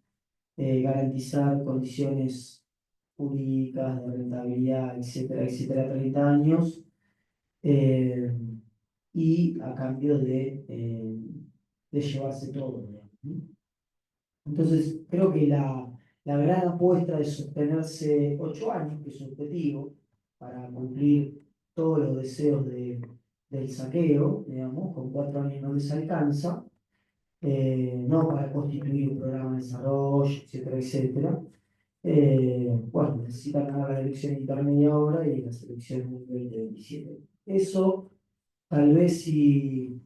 garantizar condiciones jurídicas de rentabilidad, etcétera, etcétera, 30 años, y a cambio de llevarse todo, digamos, ¿no? Entonces, creo que la gran apuesta de sostenerse 8 años, que es su objetivo, para cumplir todos los deseos del saqueo, digamos, con 4 años no les alcanza, no para constituir un programa de desarrollo, etcétera, etcétera. Bueno, necesitan ganar la elección intermedia ahora y las elecciones del 2027. Eso, tal vez si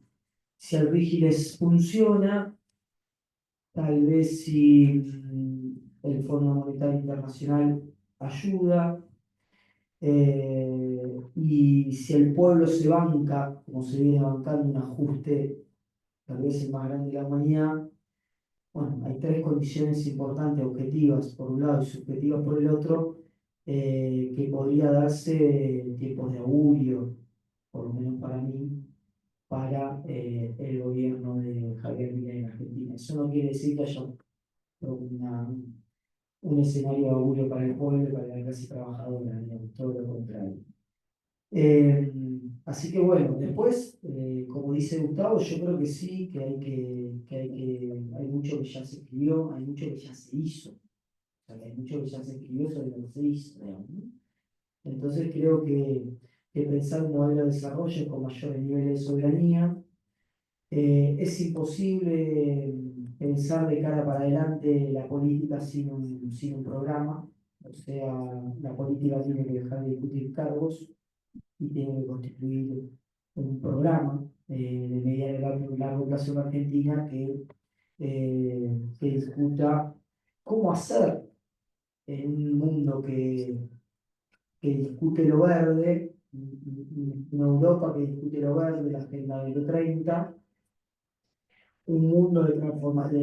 al Rígiles funciona, tal vez si el Fondo Monetario Internacional ayuda, y si el pueblo se banca, como se viene bancando un ajuste tal vez el más grande de la humanidad, bueno, hay 3 condiciones importantes, objetivas por un lado y subjetivas por el otro, que podría darse tiempos de augurio, por lo menos para mí, para el gobierno de Javier Milei en Argentina. Eso no quiere decir que haya una un escenario de augurio para el pueblo y para la clase trabajadora, digamos, todo lo contrario. Así que bueno, después, como dice Gustavo, yo creo que sí, hay mucho que ya se escribió, hay mucho que ya se hizo. O sea, que hay mucho que ya se escribió sobre lo que se hizo, digamos, ¿no? Entonces creo que pensar un modelo de desarrollo con mayores niveles de soberanía es imposible pensar de cara para adelante la política sin un programa. O sea, la política tiene que dejar de discutir cargos y tiene que constituir un programa de mediano y largo plazo en Argentina que discuta cómo hacer en un mundo que discute lo verde, una Europa que discute lo verde, la Agenda 2030, un mundo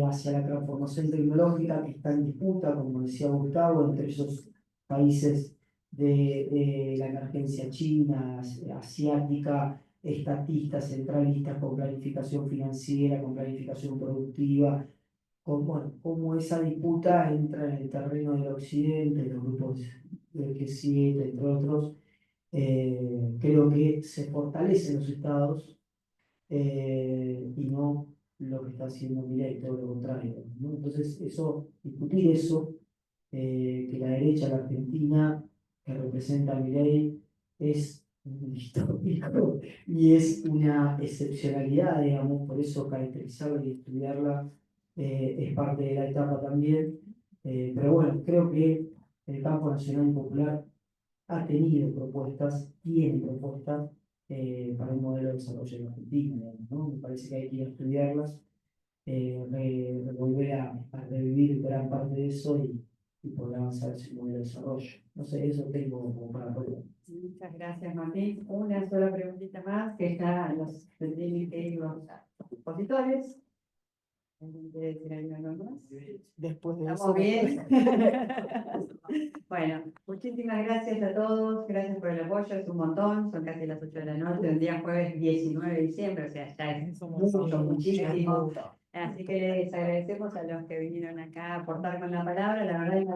hacia la transformación tecnológica que está en disputa, como decía Gustavo, entre esos países de la emergencia china, asiática, estatistas, centralistas, con planificación financiera, con planificación productiva, bueno, cómo esa disputa entra en el terreno del occidente, los grupos del G7, entre otros. Creo que se fortalecen los estados y no lo que está haciendo Milei, todo lo contrario, ¿no? Entonces, discutir eso, que la derecha, la Argentina, que representa a Milei, es un histórico y es una excepcionalidad, digamos, por eso caracterizarla y estudiarla es parte de la etapa también. Pero bueno, creo que el campo nacional y popular ha tenido propuestas, tiene propuestas para un modelo de desarrollo en Argentina, digamos, ¿no? Me parece que hay que ir a estudiarlas, volver a revivir gran parte de eso y poder avanzar en ese modelo de desarrollo. No sé, eso tengo como para poder. Muchas gracias, Martín. Una sola preguntita más, que ya los tendré que ir los expositores. ¿Alguien quiere decir algo más? Después de ¿Estamos eso, bien? Bueno, muchísimas gracias a todos, gracias por el apoyo, es un montón, son casi las 8 de la noche, un día jueves 19 de diciembre, o sea, ya es muchísimo. Así que les agradecemos a los que vinieron acá a aportar con la palabra, la verdad es que